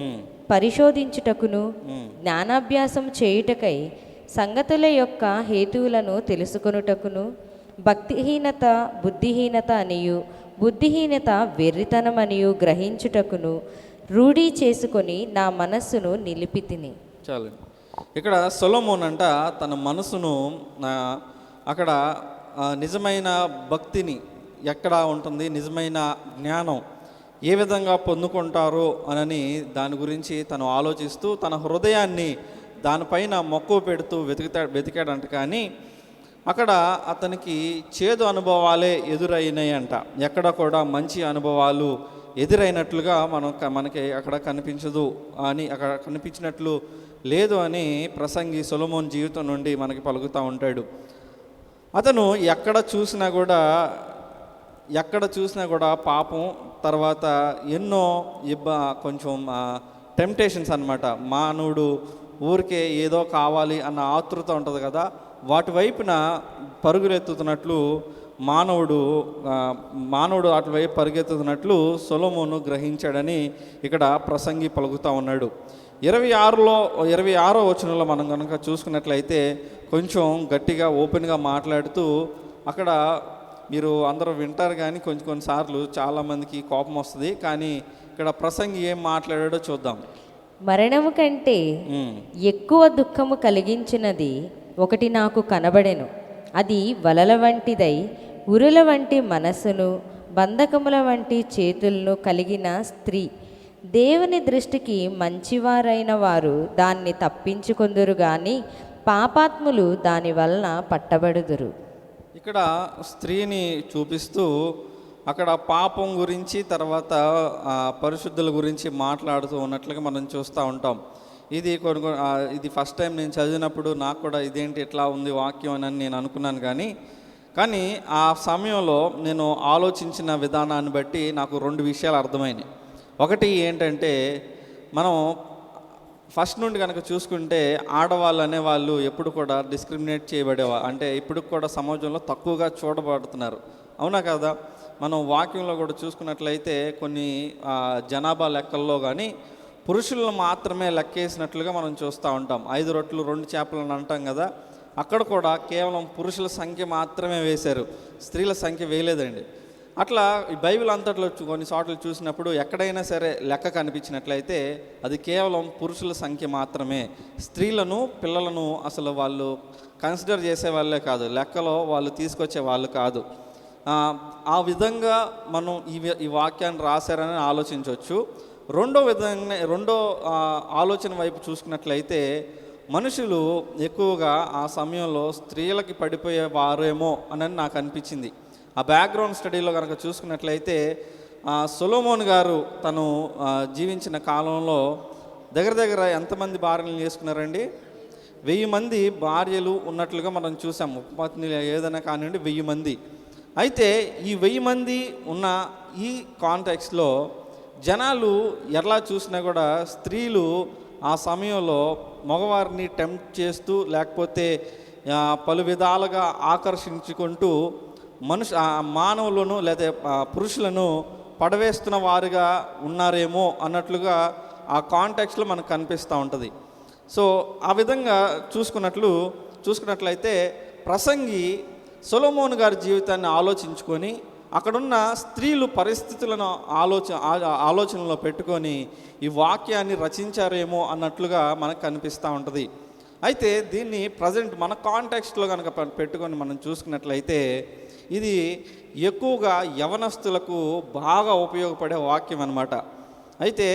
ఉమ్, పరిశోధించుటకును ఉమ్, జ్ఞానాభ్యాసం చేయుటకై సంగతుల యొక్క హేతువులను తెలుసుకొనుటకును భక్తిహీనత బుద్ధిహీనత అనియు బుద్ధిహీనత వెర్రితనమనియు గ్రహించుటకును రూఢీ చేసుకొని నా మనస్సును నిలిపితిని. చాలు. ఇక్కడ సొలొమోన్ అంట తన మనసును ఆ, అక్కడ నిజమైన భక్తిని ఎక్కడ ఉంటుంది, నిజమైన జ్ఞానం ఏ విధంగా పొందుకుంటారో అనని దాని గురించి తను ఆలోచిస్తూ తన హృదయాన్ని దానిపైన మక్కువ పెడుతూ వెతికాడంట. కానీ అక్కడ అతనికి చేదు అనుభవాలే ఎదురైనాయి అంట. ఎక్కడ కూడా మంచి అనుభవాలు ఎదురైనట్లుగా మనకి అక్కడ కనిపించదు అని, అక్కడ కనిపించినట్లు లేదు అని ప్రసంగి సొలొమోన్ జీవితం నుండి మనకి పలుకుతూ ఉంటాడు. అతను ఎక్కడ చూసినా కూడా పాపం, తర్వాత ఎన్నో కొంచెం టెంప్టేషన్స్ అన్నమాట. మానవుడు ఊరికే ఏదో కావాలి అన్న ఆతృత ఉంటుంది కదా, వాటి వైపున పరుగులెత్తుతున్నట్లు మానవుడు అటువైపు పరిగెత్తుతున్నట్లు సొలొమోను గ్రహించాడని ఇక్కడ ప్రసంగి పలుకుతూ ఉన్నాడు. 26వ వచనంలో మనం కనుక చూసుకున్నట్లయితే కొంచెం గట్టిగా ఓపెన్గా మాట్లాడుతూ అక్కడ మీరు అందరూ వింటారు, కానీ కొన్నిసార్లు చాలామందికి కోపం వస్తుంది. కానీ ఇక్కడ ప్రసంగి ఏం మాట్లాడాడో చూద్దాం. మరణము కంటే ఎక్కువ దుఃఖము కలిగించినది ఒకటి నాకు కనబడెను. అది వలల వంటిదై ఉరుల వంటి మనస్సును బంధకముల వంటి చేతులను కలిగిన స్త్రీ. దేవుని దృష్టికి మంచివారైన వారు దాన్ని తప్పించుకొందురు గాని పాపాత్ములు దాని వలన పట్టబడుదురు. ఇక్కడ స్త్రీని చూపిస్తూ అక్కడ పాపం గురించి, తర్వాత పరిశుద్ధుల గురించి మాట్లాడుతూ ఉన్నట్లుగా మనం చూస్తూ ఉంటాం. ఇది ఫస్ట్ టైం నేను చదివినప్పుడు నాకు కూడా ఇదేంటి ఇట్లా ఉంది వాక్యం అని నేను అనుకున్నాను. కానీ ఆ సమయంలో నేను ఆలోచించిన విధానాన్ని బట్టి నాకు 2 విషయాలు అర్థమైనాయి. ఒకటి ఏంటంటే, మనం ఫస్ట్ నుండి కనుక చూసుకుంటే ఆడవాళ్ళు అనేవాళ్ళు ఎప్పుడు కూడా డిస్క్రిమినేట్ చేయబడేవాళ్ళు, అంటే ఇప్పుడు కూడా సమాజంలో తక్కువగా చూడబడుతున్నారు. అవునా కదా? మనం వాక్యంలో కూడా చూసుకున్నట్లయితే కొన్ని జనాభా లెక్కల్లో కానీ పురుషులను మాత్రమే లెక్కేసినట్లుగా మనం చూస్తూ ఉంటాం. 5 రొట్టెలు 2 చేపలు అని అంటాం కదా, అక్కడ కూడా కేవలం పురుషుల సంఖ్య మాత్రమే వేశారు, స్త్రీల సంఖ్య వేయలేదండి. అట్లా ఈ బైబిల్ అంతట్లో కొన్ని చోట్ల చూసినప్పుడు ఎక్కడైనా సరే లెక్క కనిపించినట్లయితే అది కేవలం పురుషుల సంఖ్య మాత్రమే. స్త్రీలను, పిల్లలను అసలు వాళ్ళు కన్సిడర్ చేసే వాళ్ళే కాదు, లెక్కలో వాళ్ళు తీసుకొచ్చే వాళ్ళు కాదు. ఆ విధంగా మనం ఈ వాక్యాన్ని రాశారని ఆలోచించవచ్చు. రెండో ఆలోచన వైపు చూసుకున్నట్లయితే మనుషులు ఎక్కువగా ఆ సమయంలో స్త్రీలకి పడిపోయే వారేమో అని నాకు అనిపించింది. ఆ బ్యాక్గ్రౌండ్ స్టడీలో కనుక చూసుకున్నట్లయితే సొలొమోన్ గారు తను జీవించిన కాలంలో దగ్గర ఎంతమంది భార్యలు చేసుకున్నారండి? 1000 మంది భార్యలు ఉన్నట్లుగా మనం చూసాము. ఉపపత్ని ఏదైనా కానివ్వండి, 1000 మంది. అయితే ఈ 1000 మంది ఉన్న ఈ కాంటెక్స్లో జనాలు ఎలా చూసినా కూడా స్త్రీలు ఆ సమయంలో మగవారిని టెంప్ట్ చేస్తూ, లేకపోతే పలు విధాలుగా ఆకర్షించుకుంటూ మానవులను లేదా పురుషులను పడవేస్తున్న వారుగా ఉన్నారేమో అన్నట్లుగా ఆ కాంటెక్స్లో మనకు కనిపిస్తూ ఉంటుంది. సో ఆ విధంగా చూసుకున్నట్లయితే ప్రసంగి సొలొమోన్ గారి జీవితాన్ని ఆలోచించుకొని అక్కడున్న స్త్రీలు పరిస్థితులను ఆలోచనలో పెట్టుకొని ఈ వాక్యాన్ని రచించారేమో అన్నట్లుగా మనకు కనిపిస్తూ ఉంటుంది. అయితే దీన్ని ప్రజెంట్ మన కాంటెక్స్ట్లో కనుక పెట్టుకొని మనం చూసుకున్నట్లయితే ఇది ఎక్కువగా యవనస్తులకు బాగా ఉపయోగపడే వాక్యం అన్నమాట. అయితే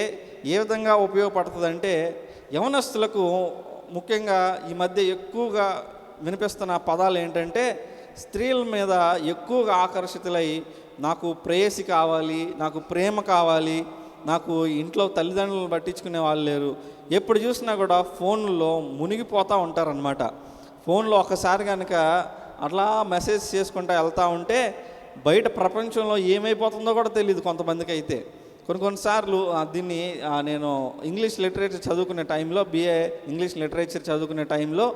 ఏ విధంగా ఉపయోగపడుతుందంటే, యవనస్తులకు ముఖ్యంగా ఈ మధ్య ఎక్కువగా వినిపిస్తున్న పదాలు ఏంటంటే, స్త్రీల మీద ఎక్కువగా ఆకర్షితులై నాకు ప్రేయసి కావాలి, నాకు ప్రేమ కావాలి, నాకు ఇంట్లో తల్లిదండ్రులను పట్టించుకునే వాళ్ళు లేరు, ఎప్పుడు చూసినా కూడా ఫోన్లో మునిగిపోతూ ఉంటారనమాట. ఫోన్లో ఒకసారి కనుక అట్లా మెసేజ్ చేసుకుంటూ వెళ్తూ ఉంటే బయట ప్రపంచంలో ఏమైపోతుందో కూడా తెలియదు కొంతమందికి. అయితే కొన్నిసార్లు దీన్ని నేను ఇంగ్లీష్ లిటరేచర్ చదువుకునే టైంలో, BA ఇంగ్లీష్ లిటరేచర్ చదువుకునే టైంలో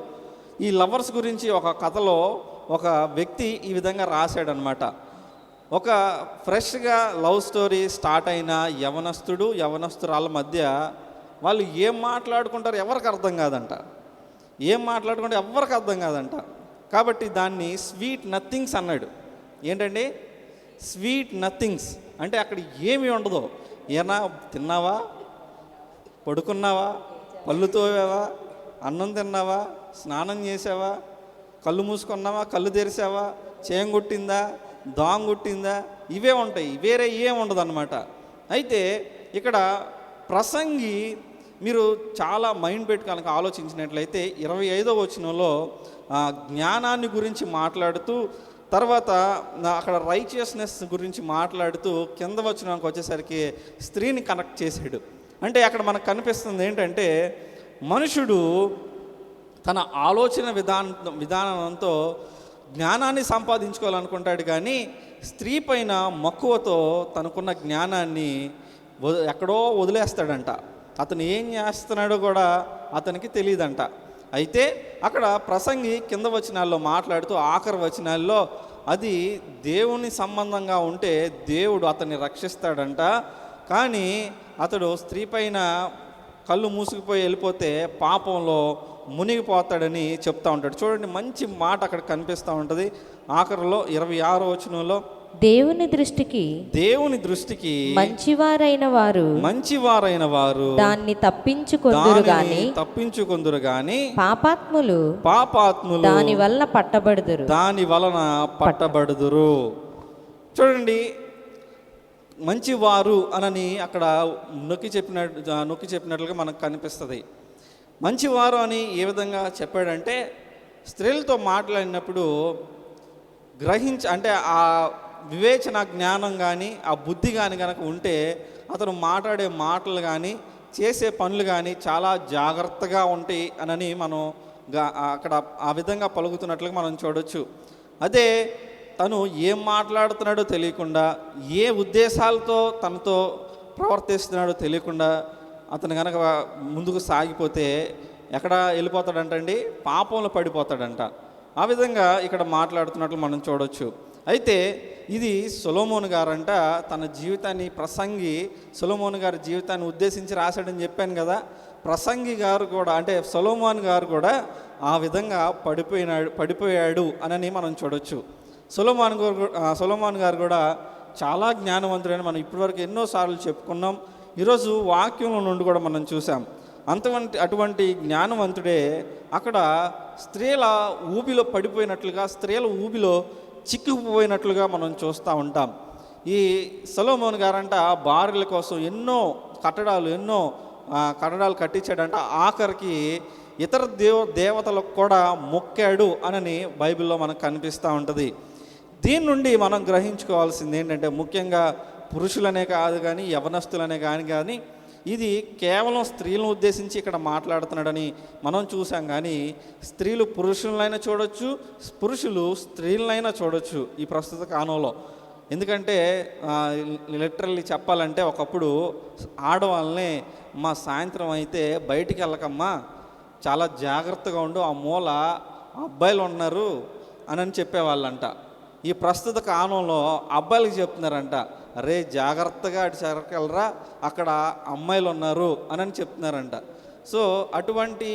ఈ లవర్స్ గురించి ఒక కథలో ఒక వ్యక్తి ఈ విధంగా రాశాడనమాట. ఒక ఫ్రెష్గా లవ్ స్టోరీ స్టార్ట్ అయిన యవనస్తురాల మధ్య వాళ్ళు ఏం మాట్లాడుకుంటారు ఎవరికి అర్థం కాదంట. ఏం మాట్లాడుకుంటే ఎవరికి అర్థం కాదంట. కాబట్టి దాన్ని స్వీట్ నథింగ్స్ అన్నాడు. ఏంటండి స్వీట్ నథింగ్స్ అంటే అక్కడ ఏమీ ఉండదు. ఏనా తిన్నావా, పడుకున్నావా, పళ్ళు తోవావా, అన్నం తిన్నావా, స్నానం చేసావా, కళ్ళు మూసుకున్నావా, కళ్ళు తెరిసావా, చేయం కొట్టిందా, దోమ కొట్టిందా, ఇవే ఉంటాయి. వేరే ఏం ఉండదు అన్నమాట. అయితే ఇక్కడ ప్రసంగి మీరు చాలా మైండ్ పెట్టి కనుక ఆలోచించినట్లయితే 25వ వచనంలో జ్ఞానాన్ని గురించి మాట్లాడుతూ తర్వాత అక్కడ రైచియస్నెస్ గురించి మాట్లాడుతూ కింద వచనానికి వచ్చేసరికి స్త్రీని కనెక్ట్ చేశాడు. అంటే అక్కడ మనకు కనిపిస్తుంది ఏంటంటే మనుషుడు తన ఆలోచన విధానంతో జ్ఞానాన్ని సంపాదించుకోవాలనుకుంటాడు, కానీ స్త్రీ పైన మక్కువతో తనకున్న జ్ఞానాన్ని ఎక్కడో వదిలేస్తాడంట. అతను ఏం చేస్తున్నాడో కూడా అతనికి తెలియదంట. అయితే అక్కడ ప్రసంగి కింద వచనాల్లో మాట్లాడుతూ ఆఖరి వచనాల్లో అది దేవుని సంబంధంగా ఉంటే దేవుడు అతన్ని రక్షిస్తాడంట, కానీ అతడు స్త్రీ పైన కళ్ళు మూసుకుపోయి వెళ్ళిపోతే పాపంలో మునిగిపోతాడని చెప్తా ఉంటాడు. చూడండి, మంచి మాట అక్కడ కనిపిస్తూ ఉంటుంది. ఆఖరిలో 26వ వచనంలో దేవుని దృష్టికి మంచివారైన వారు దాన్ని తప్పించుకొందురు గాని పాపాత్ములు దాని వలన పట్టబడుదురు. చూడండి, మంచివారు అనని అక్కడ నొక్కి చెప్పినట్లుగా మనకు కనిపిస్తుంది. మంచివారు అని ఏ విధంగా చెప్పాడంటే స్త్రీలతో మాట్లాడినప్పుడు అంటే ఆ వివేచన జ్ఞానం కానీ ఆ బుద్ధి కానీ కనుక ఉంటే అతను మాట్లాడే మాటలు కానీ చేసే పనులు కానీ చాలా జాగ్రత్తగా ఉంటాయి అనని మనం అక్కడ ఆ విధంగా పలుకుతున్నట్లుగా మనం చూడొచ్చు. అదే తను ఏం మాట్లాడుతున్నాడో తెలియకుండా, ఏ ఉద్దేశాలతో తనతో ప్రవర్తిస్తున్నాడో తెలియకుండా అతను కనుక ముందుకు సాగిపోతే ఎక్కడ వెళ్ళిపోతాడంటండి, పాపంలో పడిపోతాడంట. ఆ విధంగా ఇక్కడ మాట్లాడుతున్నట్లు మనం చూడొచ్చు. అయితే ఇది సొలొమోను గారంట తన జీవితాన్ని, ప్రసంగి సొలొమోను గారి జీవితాన్ని ఉద్దేశించి రాశాడని చెప్పాను కదా. ప్రసంగి గారు కూడా అంటే సొలొమోను గారు ఆ విధంగా పడిపోయాడు అని మనం చూడొచ్చు. సొలొమోను గారు కూడా చాలా జ్ఞానవంతుడని మనం ఇప్పటివరకు ఎన్నోసార్లు చెప్పుకున్నాం. ఈరోజు వాక్యంలో నుండి కూడా మనం చూసాం. అటువంటి జ్ఞానవంతుడే అక్కడ స్త్రీల ఊబిలో పడిపోయినట్లుగా, స్త్రీల ఊబిలో చిక్కుకుపోయినట్లుగా మనం చూస్తూ ఉంటాం. ఈ సొలొమోను గారంట భార్యల కోసం ఎన్నో కట్టడాలు కట్టించాడంట. ఆఖరికి ఇతర దేవతలకు కూడా మొక్కాడు అని బైబిల్లో మనకు కనిపిస్తూ ఉంటుంది. దీని నుండి మనం గ్రహించుకోవాల్సింది ఏంటంటే ముఖ్యంగా పురుషులనే కాదు కానీ యవనస్తులనే కానీ ఇది కేవలం స్త్రీలను ఉద్దేశించి ఇక్కడ మాట్లాడుతున్నాడని మనం చూసాం. కానీ స్త్రీలు పురుషులనైనా చూడొచ్చు, పురుషులు స్త్రీలనైనా చూడొచ్చు ఈ ప్రస్తుత కాలంలో. ఎందుకంటే లిటరల్లీ చెప్పాలంటే ఒకప్పుడు ఆడవాళ్ళని మా సాయంత్రం అయితే బయటికి వెళ్ళకమ్మా, చాలా జాగ్రత్తగా ఉండు, ఆ మూల అబ్బాయిలు ఉన్నారు అని చెప్పేవాళ్ళంట. ఈ ప్రస్తుత కాలంలో అబ్బాయిలకి చెప్తున్నారంట, రే జాగ్రత్తగా అటు సరకెళ్ళరా, అక్కడ అమ్మాయిలు ఉన్నారు అని చెప్తున్నారంట. సో అటువంటి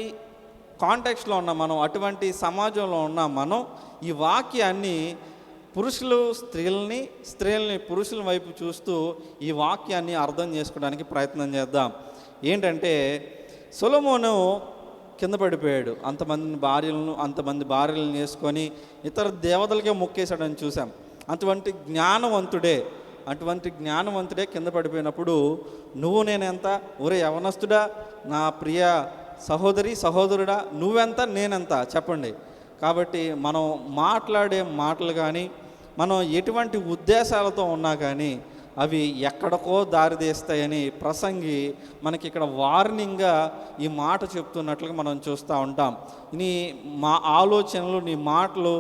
కాంటెక్స్లో ఉన్న మనం, అటువంటి సమాజంలో ఉన్న మనం ఈ వాక్యాన్ని పురుషులు స్త్రీలని పురుషుల వైపు చూస్తూ ఈ వాక్యాన్ని అర్థం చేసుకోవడానికి ప్రయత్నం చేద్దాం. ఏంటంటే సొలొమోను కింద పడిపోయాడు, అంతమంది భార్యలను వేసుకొని ఇతర దేవతలకే మొక్కేశాడని చూసాం. అటువంటి జ్ఞానవంతుడే కింద పడిపోయినప్పుడు నువ్వు నేనెంత, ఒరే యవనస్తుడా, నా ప్రియ సహోదరుడా, నువ్వెంత నేనెంత చెప్పండి. కాబట్టి మనం మాట్లాడే మాటలు కానీ, మనం ఎటువంటి ఉద్దేశాలతో ఉన్నా కానీ అవి ఎక్కడికో దారితీస్తాయని ప్రసంగి మనకి ఇక్కడ వార్నింగ్గా ఈ మాట చెప్తున్నట్లుగా మనం చూస్తూ ఉంటాం. నీ మా ఆలోచనలు, నీ మాటలు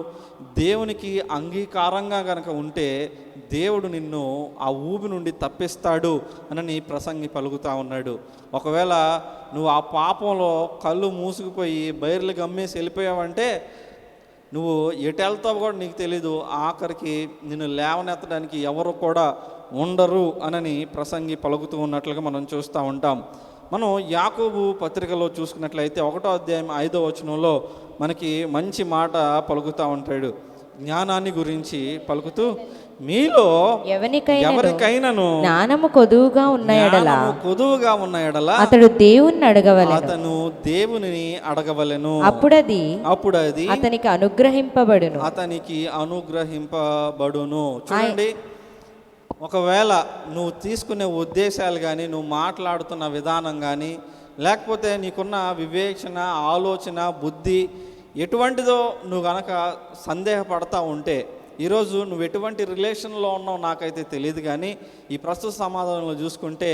దేవునికి అంగీకారంగా కనుక ఉంటే దేవుడు నిన్ను ఆ ఊబి నుండి తప్పిస్తాడు అని ప్రసంగి పలుకుతూ ఉన్నాడు. ఒకవేళ నువ్వు ఆ పాపంలో కళ్ళు మూసుకుపోయి బైర్లు గమ్మేసి వెళ్ళిపోయావంటే నువ్వు ఎటు వెళ్తావు కూడా నీకు తెలీదు. ఆఖరికి నిన్ను లేవనెత్తడానికి ఎవరు కూడా ఉండరు అని ప్రసంగి పలుకుతూ ఉన్నట్లుగా మనం చూస్తూ ఉంటాం. మనం యాకోబు పత్రికలో చూసుకున్నట్లయితే 1వ అధ్యాయం 5వ వచనంలో మనకి మంచి మాట పలుకుతూ ఉంటాడు. జ్ఞానాన్ని గురించి పలుకుతూ, మీలో ఎవరికైనాను జ్ఞానము కొదువుగా ఉన్న ఎడల అతడు దేవుణ్ణి అడగవలెను, అతను దేవునిని అడగవలెను, అప్పుడది అతనికి అనుగ్రహింపబడును. చూడండి, ఒకవేళ నువ్వు తీసుకునే ఉద్దేశాలు కానీ, నువ్వు మాట్లాడుతున్న విధానం కానీ, లేకపోతే నీకున్న వివేచన, ఆలోచన, బుద్ధి ఎటువంటిదో నువ్వు గనక సందేహపడతా ఉంటే, ఈరోజు నువ్వు ఎటువంటి రిలేషన్లో ఉన్నావు నాకైతే తెలియదు, కానీ ఈ ప్రస్తుత సమాధానంలో చూసుకుంటే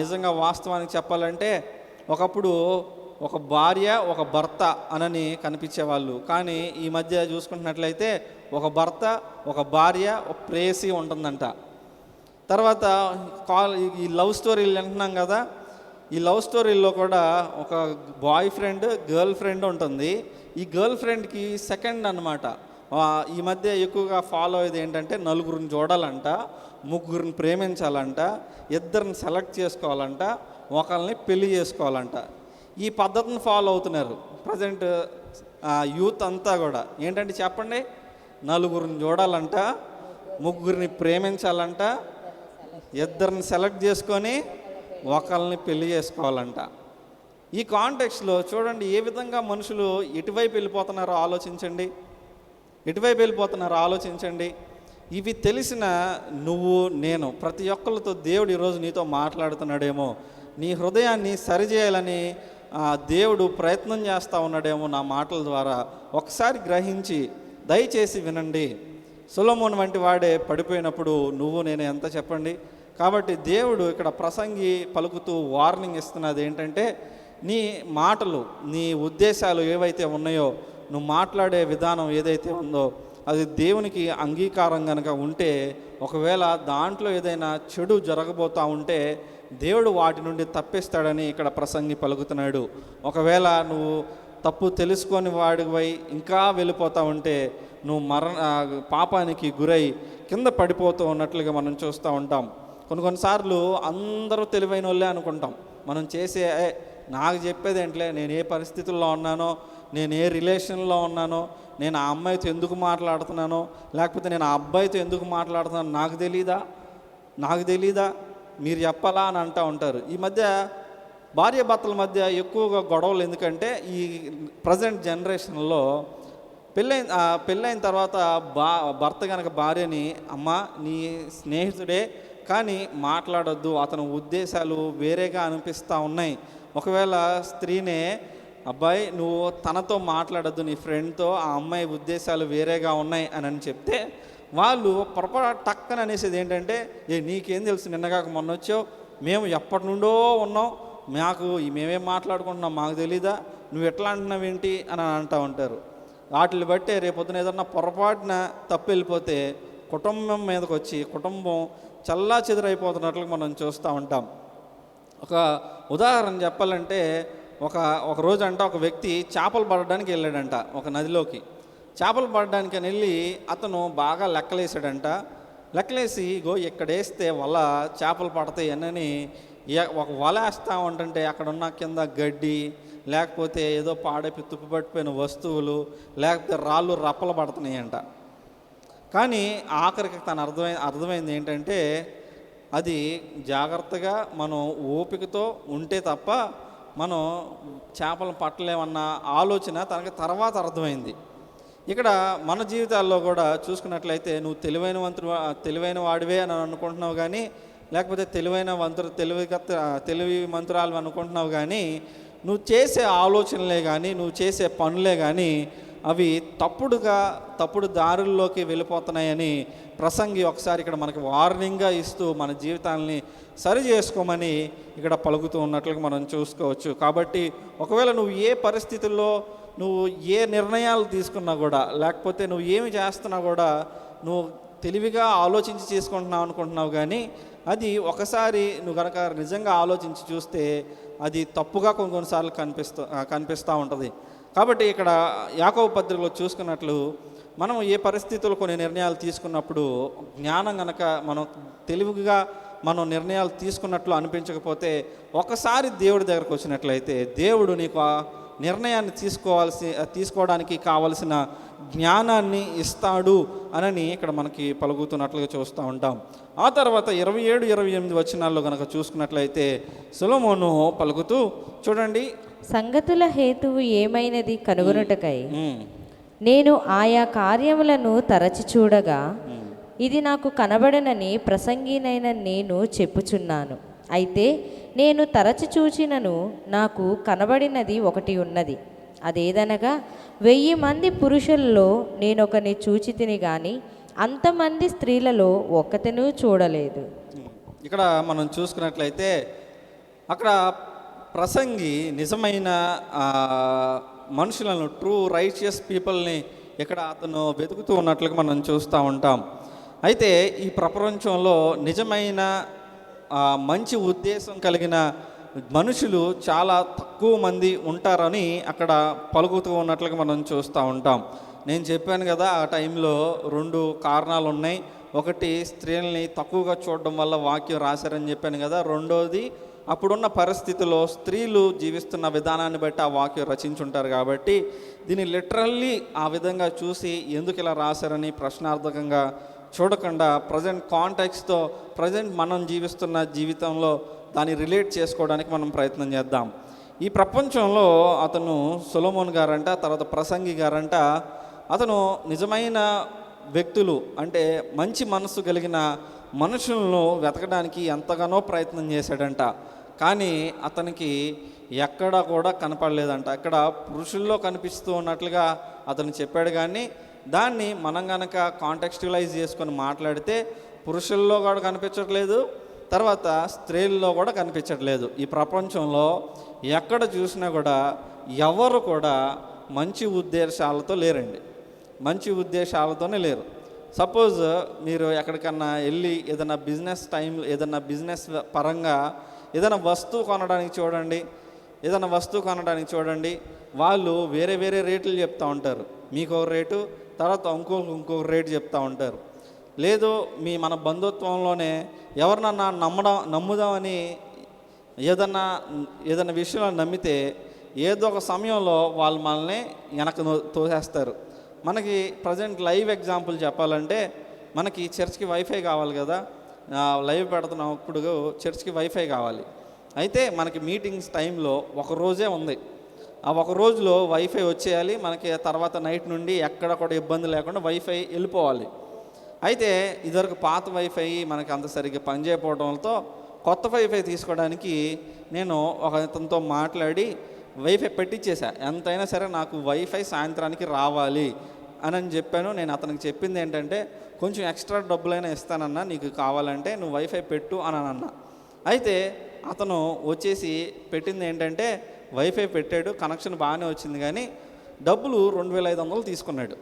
నిజంగా వాస్తవానికి చెప్పాలంటే ఒకప్పుడు ఒక భార్య ఒక భర్త అనని కనిపించేవాళ్ళు. కానీ ఈ మధ్య చూసుకుంటున్నట్లయితే ఒక భర్త, ఒక భార్య, ఒక ప్రేయసి ఉంటుందంట. తర్వాత ఈ లవ్ స్టోరీలు వింటున్నాం కదా, ఈ లవ్ స్టోరీల్లో కూడా ఒక బాయ్ ఫ్రెండ్, గర్ల్ ఫ్రెండ్ ఉంటుంది. ఈ గర్ల్ ఫ్రెండ్కి సెకండ్ అన్నమాట. ఈ మధ్య ఎక్కువగా ఫాలో అయ్యేది ఏంటంటే, నలుగురిని చూడాలంట, ముగ్గురిని ప్రేమించాలంట, ఇద్దరిని సెలెక్ట్ చేసుకోవాలంట, ఒకరిని పెళ్లి చేసుకోవాలంట. ఈ పద్ధతిని ఫాలో అవుతున్నారు ప్రజెంట్ యూత్ అంతా కూడా. ఏంటంటే చెప్పండి, నలుగురిని చూడాలంట, ముగ్గురిని ప్రేమించాలంట, ఇద్దరిని సెలెక్ట్ చేసుకొని ఒకరిని పెళ్లి చేసుకోవాలంట. ఈ కాంటెక్స్లో చూడండి ఏ విధంగా మనుషులు ఎటువైపు వెళ్ళిపోతున్నారో ఆలోచించండి. ఇవి తెలిసిన నువ్వు, నేను, ప్రతి ఒక్కరితో దేవుడు ఈరోజు నీతో మాట్లాడుతున్నాడేమో, నీ హృదయాన్ని సరిచేయాలని దేవుడు ప్రయత్నం చేస్తూ ఉన్నాడేమో నా మాటల ద్వారా. ఒకసారి గ్రహించి దయచేసి వినండి. సొలొమోను వంటి వాడే పడిపోయినప్పుడు నువ్వు నేను ఎంత చెప్పండి. కాబట్టి దేవుడు ఇక్కడ ప్రసంగి పలుకుతూ వార్నింగ్ ఇస్తున్నది ఏంటంటే, నీ మాటలు, నీ ఉద్దేశాలు ఏవైతే ఉన్నాయో, నువ్వు మాట్లాడే విధానం ఏదైతే ఉందో అది దేవునికి అంగీకారం కనుక ఉంటే, ఒకవేళ దాంట్లో ఏదైనా చెడు జరగబోతూ ఉంటే దేవుడు వాటి నుండి తప్పిస్తాడని ఇక్కడ ప్రసంగి పలుకుతున్నాడు. ఒకవేళ నువ్వు తప్పు తెలుసుకొని వాడివై ఇంకా వెళ్ళిపోతూ ఉంటే నువ్వు పాపానికి గురై కింద పడిపోతూ ఉన్నట్లుగా మనం చూస్తూ ఉంటాం. కొన్నిసార్లు అందరూ తెలివైన వాళ్ళే అనుకుంటాం. మనం చేసే నాకు చెప్పేది ఏంటలే, నేను ఏ పరిస్థితుల్లో ఉన్నానో, నేను ఏ రిలేషన్లో ఉన్నానో, నేను ఆ అమ్మాయితో ఎందుకు మాట్లాడుతున్నానో, లేకపోతే నేను ఆ అబ్బాయితో ఎందుకు మాట్లాడుతున్నానో నాకు తెలీదా మీరు చెప్పాలా అని అంటూ ఉంటారు. ఈ మధ్య భార్యాభర్తల మధ్య ఎక్కువగా గొడవలు ఎందుకంటే, ఈ ప్రజెంట్ జనరేషన్లో పెళ్ళైన తర్వాత భర్త కనుక భార్యని, అమ్మ నీ స్నేహితుడే కానీ మాట్లాడొద్దు, అతని ఉద్దేశాలు వేరేగా అనిపిస్తూ ఉన్నాయి. ఒకవేళ స్త్రీనే, అబ్బాయి నువ్వు తనతో మాట్లాడొద్దు, నీ ఫ్రెండ్తో, ఆ అమ్మాయి ఉద్దేశాలు వేరేగా ఉన్నాయి అని చెప్తే వాళ్ళు టక్కన అనేసేది ఏంటంటే, నీకేం తెలుసు, నిన్నగాక మొన్న వచ్చావు, మేము ఎప్పటి నుండో ఉన్నాం, మేమేం మాట్లాడుకుంటున్నాం మాకు తెలీదా, నువ్వు ఎట్లా అంటున్నావు ఏంటి అని అంటూ ఉంటారు. వాటిని బట్టే రేపొద్దున ఏదన్నా పొరపాటున తప్పు వెళ్ళిపోతే కుటుంబం మీదకి వచ్చి కుటుంబం చల్లా చెదురైపోతున్నట్లు మనం చూస్తూ ఉంటాం. ఒక ఉదాహరణ చెప్పాలంటే, ఒక రోజు అంట ఒక వ్యక్తి చేపలు పడడానికి వెళ్ళాడంట ఒక నదిలోకి. చేపలు పడడానికి అని వెళ్ళి అతను బాగా లెక్కలేసాడంట. లెక్కలేసి ఎక్కడేస్తే వల చేపలు పడతాయి అని ఒక వల వేస్తూ ఉంటుంటే అక్కడున్న కింద గడ్డి, లేకపోతే ఏదో పాడైపోయి తుప్పిపట్టిపోయిన వస్తువులు, లేకపోతే రాళ్ళు రప్పలు పడుతున్నాయంట. కానీ ఆఖరికి తను అర్థమైంది ఏంటంటే, అది జాగ్రత్తగా మనం ఓపికతో ఉంటే తప్ప మనం చేపలను పట్టలేమన్న ఆలోచన తనకి తర్వాత అర్థమైంది. ఇక్కడ మన జీవితాల్లో కూడా చూసుకున్నట్లయితే నువ్వు తెలివైన వాడివే అని అనుకుంటున్నావు కానీ, లేకపోతే తెలివి మంత్రాలు అనుకుంటున్నావు కానీ, నువ్వు చేసే ఆలోచనలే కానీ, నువ్వు చేసే పనులే కానీ అవి తప్పుడు దారుల్లోకి వెళ్ళిపోతున్నాయని ప్రసంగి ఒకసారి ఇక్కడ మనకి వార్నింగ్గా ఇస్తూ మన జీవితాలని సరి చేసుకోమని ఇక్కడ పలుకుతూ ఉన్నట్లుగా మనం చూసుకోవచ్చు. కాబట్టి ఒకవేళ నువ్వు ఏ పరిస్థితుల్లో నువ్వు ఏ నిర్ణయాలు తీసుకున్నా కూడా, లేకపోతే నువ్వు ఏమి చేస్తున్నా కూడా నువ్వు తెలివిగా ఆలోచించి చేసుకుంటున్నావు అనుకుంటున్నావు కానీ, అది ఒకసారి నువ్వు కనుక నిజంగా ఆలోచించి చూస్తే అది తప్పుగా కొన్నిసార్లు కనిపిస్తూ ఉంటుంది. కాబట్టి ఇక్కడ యాకోబు పత్రికలో చూసుకున్నట్లు మనం ఏ పరిస్థితుల్లో కొన్ని నిర్ణయాలు తీసుకున్నప్పుడు జ్ఞానం కనుక మనం తెలివిగా మనం నిర్ణయాలు తీసుకున్నట్లు అనిపించకపోతే ఒకసారి దేవుడి దగ్గరకు వచ్చినట్లయితే దేవుడు నీకు ఆ నిర్ణయాన్ని తీసుకోవడానికి కావలసిన జ్ఞానాన్ని ఇస్తాడు అని ఇక్కడ మనకి పలుకుతున్నట్లుగా చూస్తూ ఉంటాం. ఆ తర్వాత 27-28 వచనాల్లో కనుక చూసుకున్నట్లయితే సొలొమోను పలుకుతూ చూడండి, సంగతుల హేతువు ఏమైనది కనుగొనుటకై నేను ఆయా కార్యములను తరచి చూడగా ఇది నాకు కనబడనని ప్రసంగినైన నేను చెప్పుచున్నాను. అయితే నేను తరచి చూచినను నాకు కనబడినది ఒకటి ఉన్నది. అదేదనగా 1000 మంది పురుషుల్లో నేనొకని చూచితిని గాని అంతమంది స్త్రీలలో ఒక్కతెనూ చూడలేదు. ఇక్కడ మనం చూసుకున్నట్లయితే అక్కడ ప్రసంగి నిజమైన మనుషులను, ట్రూ రైచియస్ పీపుల్ని ఇక్కడ అతను వెతుకుతూ ఉన్నట్లుగా మనం చూస్తూ ఉంటాం. అయితే ఈ ప్రపంచంలో నిజమైన మంచి ఉద్దేశం కలిగిన మనుషులు చాలా తక్కువ మంది ఉంటారని అక్కడ పలుకుతూ ఉన్నట్లుగా మనం చూస్తూ ఉంటాం. నేను చెప్పాను కదా, ఆ టైంలో 2 కారణాలు ఉన్నాయి. ఒకటి, స్త్రీలని తక్కువగా చూడడం వల్ల వాక్యం రాశారని చెప్పాను కదా. రెండోది, అప్పుడున్న పరిస్థితిలో స్త్రీలు జీవిస్తున్న విధానాన్ని బట్టి ఆ వాక్యం రచించుంటారు కాబట్టి దీన్ని లిటరల్లీ ఆ విధంగా చూసి ఎందుకు ఇలా రాశారని ప్రశ్నార్థకంగా చూడకుండా ప్రజెంట్ కాంటాక్ట్స్తో ప్రజెంట్ మనం జీవిస్తున్న జీవితంలో దాన్ని రిలేట్ చేసుకోవడానికి మనం ప్రయత్నం చేద్దాం. ఈ ప్రపంచంలో అతను సొలొమోన్ గారంట, తర్వాత ప్రసంగి గారంట, అతను నిజమైన వ్యక్తులు అంటే మంచి మనసు కలిగిన మనుషులను వెతకడానికి ఎంతగానో ప్రయత్నం చేశాడంట. కానీ అతనికి ఎక్కడ కూడా కనపడలేదంట. అక్కడ పురుషుల్లో కనిపిస్తూ ఉన్నట్లుగా అతను చెప్పాడు. కానీ దాన్ని మనం కనుక కాంటెక్స్చువలైజ్ చేసుకొని మాట్లాడితే పురుషుల్లో కూడా కనిపించట్లేదు, తర్వాత స్త్రీల్లో కూడా కనిపించట్లేదు. ఈ ప్రపంచంలో ఎక్కడ చూసినా కూడా ఎవరు కూడా మంచి ఉద్దేశాలతో లేరండి, మంచి ఉద్దేశాలతోనే లేరు. సపోజ్ మీరు ఎక్కడికన్నా వెళ్ళి ఏదైనా బిజినెస్ పరంగా ఏదైనా వస్తువు కొనడానికి చూడండి, వాళ్ళు వేరే వేరే రేట్లు చెప్తూ ఉంటారు. మీకు ఒక రేటు, తర్వాత ఇంకొక రేటు చెప్తూ ఉంటారు. లేదు మన బంధుత్వంలోనే ఎవరినన్నా నమ్ముదామని ఏదైనా విషయంలో నమ్మితే ఏదో ఒక సమయంలో వాళ్ళు మనల్ని వెనక తోసేస్తారు. మనకి ప్రజెంట్ లైవ్ ఎగ్జాంపుల్ చెప్పాలంటే మనకి చర్చ్కి వైఫై కావాలి కదా, లైవ్ పెడుతున్నప్పుడు చర్చ్కి వైఫై కావాలి. అయితే మనకి మీటింగ్స్ టైంలో ఒక రోజే ఉంది. ఆ ఒక రోజులో వైఫై వచ్చేయాలి మనకి. తర్వాత నైట్ నుండి ఎక్కడ కూడా ఇబ్బంది లేకుండా వైఫై వెళ్ళిపోవాలి. అయితే ఇదివరకు పాత వైఫై మనకి అంత సరిగ్గా పనిచేయకపోవడంతో కొత్త వైఫై తీసుకోవడానికి నేను ఒక అతనితో మాట్లాడి వైఫై పెట్టించేసా. ఎంతైనా సరే నాకు వైఫై సాయంత్రానికి రావాలి అని చెప్పాను. నేను అతనికి చెప్పింది ఏంటంటే, కొంచెం ఎక్స్ట్రా డబ్బులైనా ఇస్తానన్నా, నీకు కావాలంటే నువ్వు వైఫై పెట్టు అని అన్నా. అయితే అతను వచ్చేసి పెట్టింది ఏంటంటే, వైఫై పెట్టాడు, కనెక్షన్ బాగానే వచ్చింది, కానీ డబ్బులు 2500 తీసుకున్నాడు.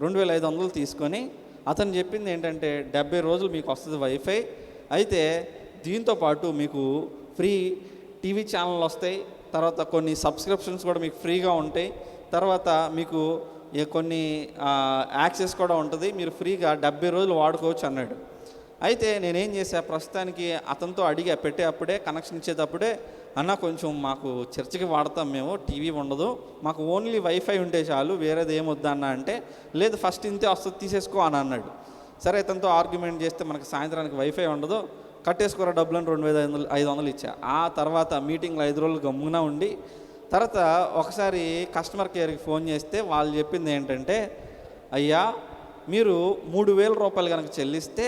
2500 తీసుకొని అతను చెప్పింది ఏంటంటే, 70 రోజులు మీకు వస్తుంది వైఫై. అయితే దీంతోపాటు మీకు ఫ్రీ టీవీ ఛానల్ వస్తాయి, తర్వాత కొన్ని సబ్స్క్రిప్షన్స్ కూడా మీకు ఫ్రీగా ఉంటాయి, తర్వాత మీకు కొన్ని యాక్సెస్ కూడా ఉంటుంది, మీరు ఫ్రీగా 70 రోజులు వాడుకోవచ్చు అన్నాడు. అయితే నేనేం చేశా, ప్రస్తుతానికి అతనితో అడిగా పెట్టేటప్పుడే, కనెక్షన్ ఇచ్చేటప్పుడే, అన్న కొంచెం మాకు చర్చికి వాడతాం, మేము టీవీ ఉండదు, మాకు ఓన్లీ వైఫై ఉంటే చాలు, వేరేది ఏమొద్దా అన్న అంటే, లేదు ఫస్ట్ ఇంతే వస్తుంది తీసేసుకో అని అన్నాడు. సరే అతనితో ఆర్గ్యుమెంట్ చేస్తే మనకు సాయంత్రానికి వైఫై ఉండదు, కట్టేసుకోరా డబ్బులను 2500 ఇచ్చా. ఆ తర్వాత మీటింగ్లో 5 రోజులు గమ్మున ఉండి, తర్వాత ఒకసారి కస్టమర్ కేర్కి ఫోన్ చేస్తే వాళ్ళు చెప్పింది ఏంటంటే, అయ్యా మీరు 3000 రూపాయలు కనుక చెల్లిస్తే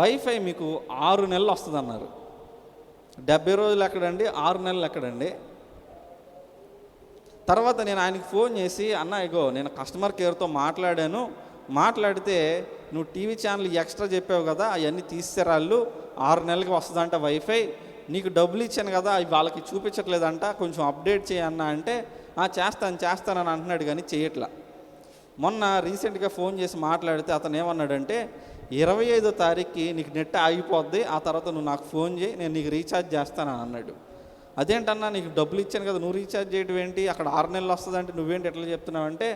వైఫై మీకు 6 నెలలు వస్తుంది అన్నారు. 70 రోజులు ఎక్కడండి, 6 నెలలు ఎక్కడండి? తర్వాత నేను ఆయనకి ఫోన్ చేసి, అన్న ఇగో నేను కస్టమర్ కేర్తో మాట్లాడితే నువ్వు టీవీ ఛానల్ ఎక్స్ట్రా చెప్పావు కదా, అవన్నీ తీసేరాళ్ళు, 6 నెలలకి వస్తుందంట వైఫై, నీకు డబ్బులు ఇచ్చాను కదా అవి వాళ్ళకి చూపించట్లేదంట, కొంచెం అప్డేట్ చేయన్నా అంటే, చేస్తానని అంటున్నాడు కానీ చేయట్లా. మొన్న రీసెంట్గా ఫోన్ చేసి మాట్లాడితే అతను ఏమన్నాడంటే, 25వ తారీఖుకి నీకు నెట్ ఆగిపోద్ది, ఆ తర్వాత నువ్వు నాకు ఫోన్ చేయి, నేను నీకు రీఛార్జ్ చేస్తానని అన్నాడు. అదేంటన్నా నీకు డబ్బులు ఇచ్చాను కదా, నువ్వు రీఛార్జ్ చేయడం ఏంటి, అక్కడ 6 నెలలు వస్తుందంటే నువ్వేంటి ఎట్లా చెప్తున్నావు అంటే,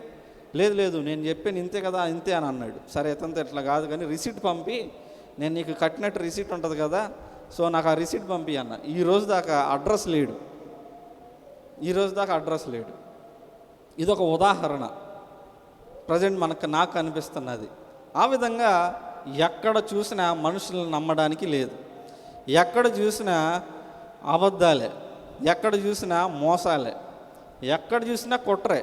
లేదు నేను చెప్పాను ఇంతే కదా ఇంతే అని అన్నాడు. సరే అతనితో ఎట్లా కాదు కానీ రిసీట్ పంపి, నేను నీకు కట్టినట్టు రిసీట్ ఉంటుంది కదా, సో నాకు ఆ రిసీట్ పంపి అన్న. ఈ రోజు దాకా అడ్రస్ లేడు. ఇది ఒక ఉదాహరణ ప్రజెంట్ నాకు అనిపిస్తున్నది. ఆ విధంగా ఎక్కడ చూసినా మనుషులను నమ్మడానికి లేదు, ఎక్కడ చూసినా అబద్ధాలే, ఎక్కడ చూసినా మోసాలే, ఎక్కడ చూసినా కుట్రే.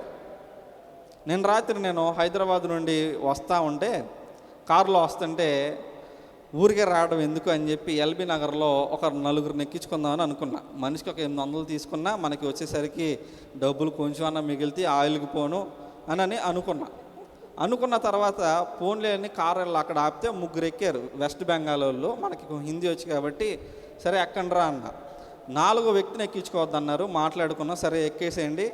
రాత్రి హైదరాబాద్ నుండి వస్తూ ఉంటే కారులో వస్తుంటే ఊరికే రావడం ఎందుకు అని చెప్పి ఎల్బీ నగర్లో ఒక 4 ఎక్కించుకుందామని అనుకున్నా. మనిషికి ఒక 800 తీసుకున్నా, మనకి వచ్చేసరికి డబ్బులు కొంచెం అన్న మిగిలితే ఆయిల్కి పోను అని అనుకున్న తర్వాత ఫోన్లే అని కారులో అక్కడ ఆపితే 3 ఎక్కారు వెస్ట్ బెంగాల్ వాళ్ళు. మనకి హిందీ వచ్చి కాబట్టి సరే ఎక్కండ్రా అన్న. 4వ వ్యక్తిని ఎక్కించుకోవద్దన్నారు. మాట్లాడుకున్నా, సరే ఎక్కేసేయండి,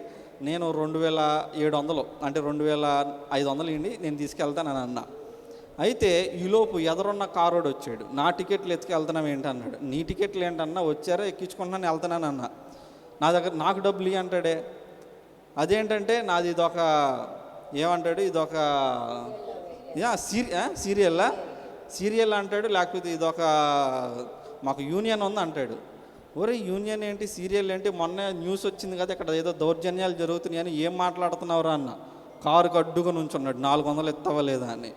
నేను 2700 అంటే 2500 ఇవ్వండి, నేను తీసుకెళ్తానని అన్నా. అయితే ఈలోపు ఎదురున్న కారోడు వచ్చాడు. నా టికెట్లు ఎత్తుకెళ్తున్నాం ఏంటన్నాడు. నీ టికెట్లు ఏంటన్నా, వచ్చారో ఎక్కించుకుంటున్నాను వెళ్తున్నాను అన్న. నాకు డబ్బులు ఇవి అంటాడే. అదేంటంటే నాది ఇదొక ఏమంటాడు, ఇదొక సీరియల్ అంటాడు, లేకపోతే ఇదొక మాకు యూనియన్ ఉంది అంటాడు. ఒరే యూనియన్ ఏంటి, సీరియల్ ఏంటి, మొన్న న్యూస్ వచ్చింది కదా ఇక్కడ ఏదో దౌర్జన్యాలు జరుగుతున్నాయని, ఏం మాట్లాడుతున్నావురా అన్న. కారుకు అడ్డుగా నుంచున్నాడు, 400 ఎత్తవా లేదా అని.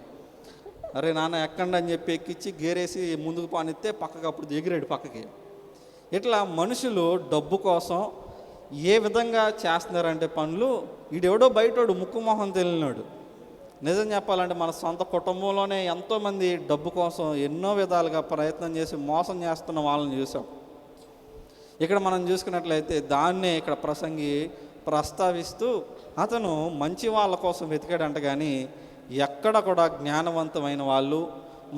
అరే నాన్న ఎక్కండి అని చెప్పి ఎక్కించి గేరేసి ముందుకు పానిస్తే పక్కకి అప్పుడు ఎగిరాడు పక్కకి. ఇట్లా మనుషులు డబ్బు కోసం ఏ విధంగా చేస్తున్నారంటే పనులు, వీడెవడో బయటోడు ముక్కు మొహం తెలియనాడు. నిజం చెప్పాలంటే మన సొంత కుటుంబంలోనే ఎంతోమంది డబ్బు కోసం ఎన్నో విధాలుగా ప్రయత్నం చేసి మోసం చేస్తున్న వాళ్ళని చూసాం. ఇక్కడ మనం చూసుకున్నట్లయితే దాన్నే ఇక్కడ ప్రసంగి ప్రస్తావిస్తూ అతను మంచి వాళ్ళ కోసం వెతికాడంట, కానీ ఎక్కడ కూడా జ్ఞానవంతమైన వాళ్ళు,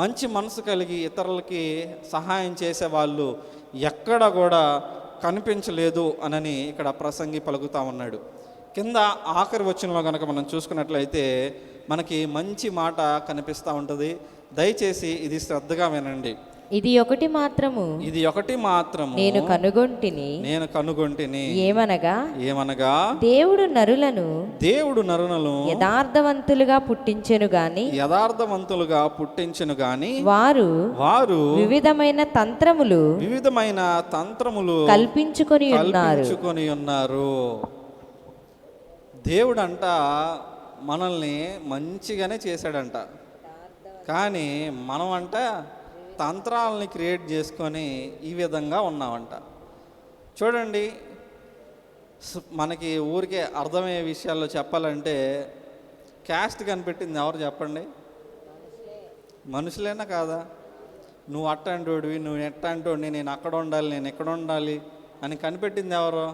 మంచి మనసు కలిగి ఇతరులకి సహాయం చేసేవాళ్ళు ఎక్కడ కూడా కనిపించలేదు అని ఇక్కడ ప్రసంగి పలుకుతూ ఉన్నాడు. కింద ఆఖరి వచనంలో కనుక మనం చూసుకున్నట్లయితే మనకి మంచి మాట కనిపిస్తూ ఉంటుంది. దయచేసి ఇది శ్రద్ధగా వినండి. ఇది ఒకటి మాత్రము నేను కనుగొంటిని ఏమనగా దేవుడు నరులను యథార్థవంతులుగా పుట్టించెను గాని వారు వివిధమైన తంత్రములు కల్పించుకొని ఉన్నారు. దేవుడంట మనల్ని మంచిగానే చేశాడంట, కానీ మనం అంట తంత్రాలని క్రియేట్ చేసుకొని ఈ విధంగా ఉన్నామంట. చూడండి, మనకి ఊరికే అర్థమయ్యే విషయాల్లో చెప్పాలంటే క్యాస్ట్ కనిపెట్టింది ఎవరు చెప్పండి? మనుషులేనా కాదా? నువ్వు అట్టంటోడివి, నువ్వు ఎట్టంటోడిని, నేను అక్కడ ఉండాలి, నేను ఇక్కడ ఉండాలి అని కనిపెట్టింది ఎవరు?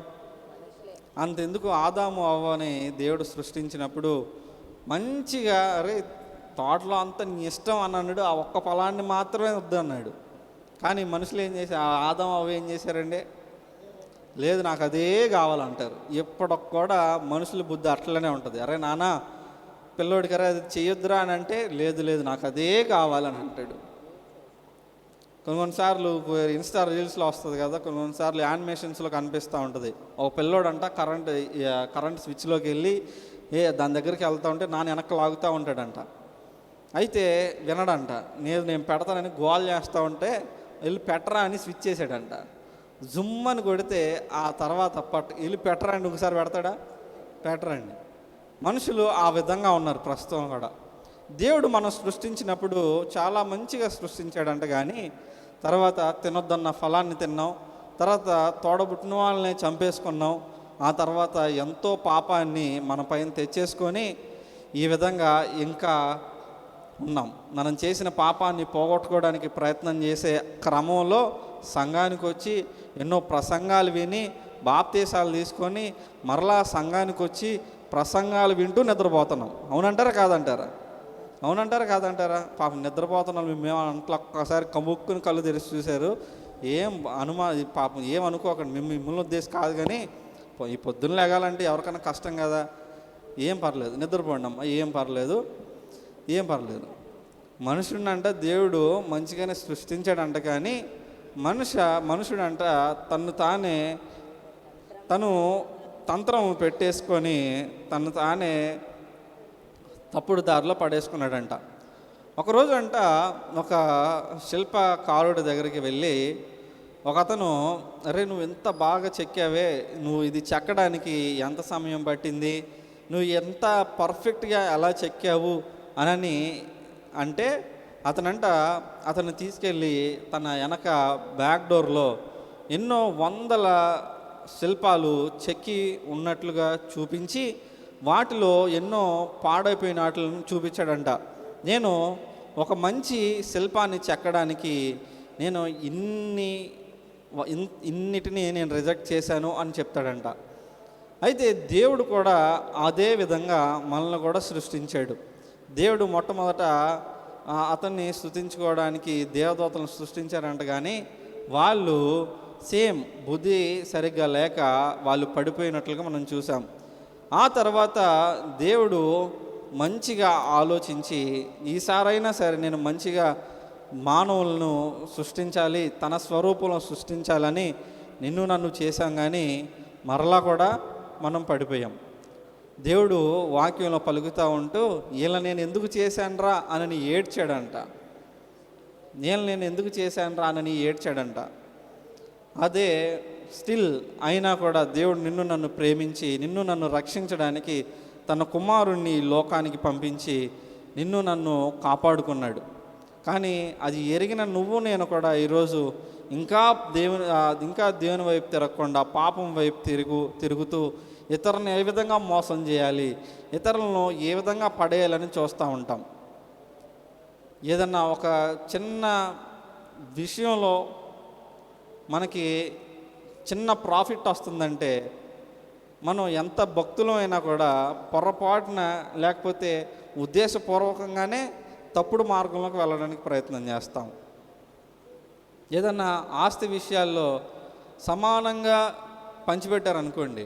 అంతెందుకు, ఆదాము అవ్వని దేవుడు సృష్టించినప్పుడు మంచిగా అరే తోటలో అంతా నీ ఇష్టం అని అన్నాడు, ఆ ఒక్క ఫలాన్ని మాత్రమే వద్దు అన్నాడు. కానీ మనుషులు ఏం చేశారు, ఆదాం అవ్వ ఏం చేశారండి? లేదు నాకు అదే కావాలంటారు. ఎప్పటికి కూడా మనుషుల బుద్ధి అట్లనే ఉంటుంది. అరే నాన్న పిల్లోడికి అరే అది చేయొద్దురా అని అంటే లేదు నాకు అదే కావాలని అంటాడు. కొన్నిసార్లు ఇన్స్టా రీల్స్లో వస్తుంది కదా, కొన్నిసార్లు యానిమేషన్స్లో కనిపిస్తూ ఉంటుంది. ఒక పిల్లోడంట కరెంట్ స్విచ్లోకి వెళ్ళి దాని దగ్గరికి వెళ్తూ ఉంటే నాన్న వెనక్కి లాగుతూ ఉంటాడంట. అయితే వినడంట, నేను పెడతానని గోల్ చేస్తూ ఉంటే వెళ్ళి పెట్టరా అని స్విచ్ చేసాడంట. జుమ్మని కొడితే ఆ తర్వాత వెళ్ళి పెట్టరా అండి, ఒకసారి పెడతాడా? పెట్టరండి. మనుషులు ఆ విధంగా ఉన్నారు ప్రస్తుతం కూడా. దేవుడు మనం సృష్టించినప్పుడు చాలా మంచిగా సృష్టించాడంట, కానీ తర్వాత తినొద్దన్న ఫలాన్ని తిన్నాం, తర్వాత తోడబుట్టిన వాళ్ళని చంపేసుకున్నాం, ఆ తర్వాత ఎంతో పాపాన్ని మన పైన తెచ్చేసుకొని ఈ విధంగా ఇంకా ఉన్నాం. మనం చేసిన పాపాన్ని పోగొట్టుకోవడానికి ప్రయత్నం చేసే క్రమంలో సంఘానికి వచ్చి ఎన్నో ప్రసంగాలు విని బాప్తీసాలు తీసుకొని మరలా సంఘానికి వచ్చి ప్రసంగాలు వింటూ నిద్రపోతున్నాం. అవునంటారా కాదంటారా? పాపం నిద్రపోతున్నాం. మేము అంట్లో ఒక్కసారి కమ్ముక్కుని కళ్ళు తెరిచి చూశారు. పాపం ఏమనుకోకండి, మిమ్మల్ని ఉద్దేశం కాదు, కానీ ఈ పొద్దున్న లేగాలంటే ఎవరికైనా కష్టం కదా. ఏం పర్లేదు, నిద్రపోండి అమ్మ, ఏం పర్లేదు. మనుషుడినంట దేవుడు మంచిగానే సృష్టించాడంట, కానీ మనుషుడంట తను తంత్రం పెట్టేసుకొని తను తానే తప్పుడు దారిలో పడేసుకున్నాడంట. ఒకరోజు అంట ఒక శిల్పకారుడి దగ్గరికి వెళ్ళి ఒకతను, అరే నువ్వు ఎంత బాగా చెక్కావే, నువ్వు ఇది చెక్కడానికి ఎంత సమయం పట్టింది, నువ్వు ఎంత పర్ఫెక్ట్గా ఎలా చెక్కావు అని అంటే, అతను తీసుకెళ్ళి తన వెనక బ్యాక్ డోర్లో ఎన్నో వందల శిల్పాలు చెక్కి ఉన్నట్లుగా చూపించి వాటిలో ఎన్నో పాడైపోయిన వాటిని చూపించాడంట. నేను ఒక మంచి శిల్పాన్ని చెక్కడానికి నేను ఇన్నిటిని నేను రిజెక్ట్ చేశాను అని చెప్తాడంట. అయితే దేవుడు కూడా అదే విధంగా మనల్ని కూడా సృష్టించాడు. దేవుడు మొట్టమొదట అతన్ని స్తుతించుకోవడానికి దేవదూతలను సృష్టించారంట, కానీ వాళ్ళు సేమ్ బుద్ధి సరిగ్గా లేక వాళ్ళు పడిపోయినట్లుగా మనం చూసాం. ఆ తర్వాత దేవుడు మంచిగా ఆలోచించి, ఈసారైనా సరే నేను మంచిగా మానవులను సృష్టించాలి, తన స్వరూపంలో సృష్టించాలని నిన్ను నన్ను చేశాం, కానీ మరలా కూడా మనం పడిపోయాం. దేవుడు వాక్యంలో పలుకుతూ ఉంటూ, వీళ్ళ నేను ఎందుకు చేశానురా అని ఏడ్చాడంట. నేను ఎందుకు చేశానురా అని ఏడ్చాడంట. అదే స్టిల్ అయినా కూడా దేవుడు నిన్ను నన్ను ప్రేమించి నిన్ను నన్ను రక్షించడానికి తన కుమారుణ్ణి లోకానికి పంపించి నిన్ను నన్ను కాపాడుకున్నాడు. కానీ అది ఎరిగిన నువ్వు నేను కూడా ఈరోజు ఇంకా దేవుని వైపు తిరగకుండా పాపం వైపు తిరుగుతూ ఇతరులను ఏ విధంగా మోసం చేయాలి, ఇతరులను ఏ విధంగా పడేయాలని చూస్తూ ఉంటాం. ఏదన్నా ఒక చిన్న విషయంలో మనకి చిన్న ప్రాఫిట్ వస్తుందంటే మనం ఎంత భక్తులమైనా కూడా పొరపాటున లేకపోతే ఉద్దేశపూర్వకంగానే తప్పుడు మార్గంలోకి వెళ్ళడానికి ప్రయత్నం చేస్తాం. ఏదన్నా ఆస్తి విషయాల్లో సమానంగా పంచిపెట్టారనుకోండి,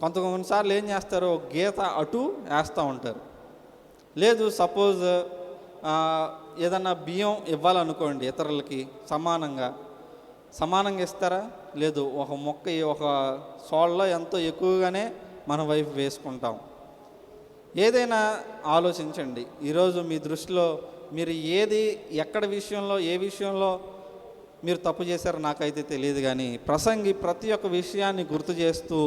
కొన్నిసార్లు ఏం చేస్తారు, గీత అటు వేస్తూ ఉంటారు. లేదు సపోజ్ ఏదన్నా బియ్యం ఇవ్వాలనుకోండి, ఇతరులకి సమానంగా ఇస్తారా? లేదు, ఒక మొక్క ఒక సోళ్ళలో ఎంతో ఎక్కువగానే మన వైపు వేసుకుంటాం. ఏదైనా ఆలోచించండి. ఈరోజు మీ దృష్టిలో మీరు ఏ విషయంలో మీరు తప్పు చేశారో నాకైతే తెలియదు, కానీ ప్రసంగి ప్రతి ఒక్క విషయాన్ని గుర్తు చేస్తూ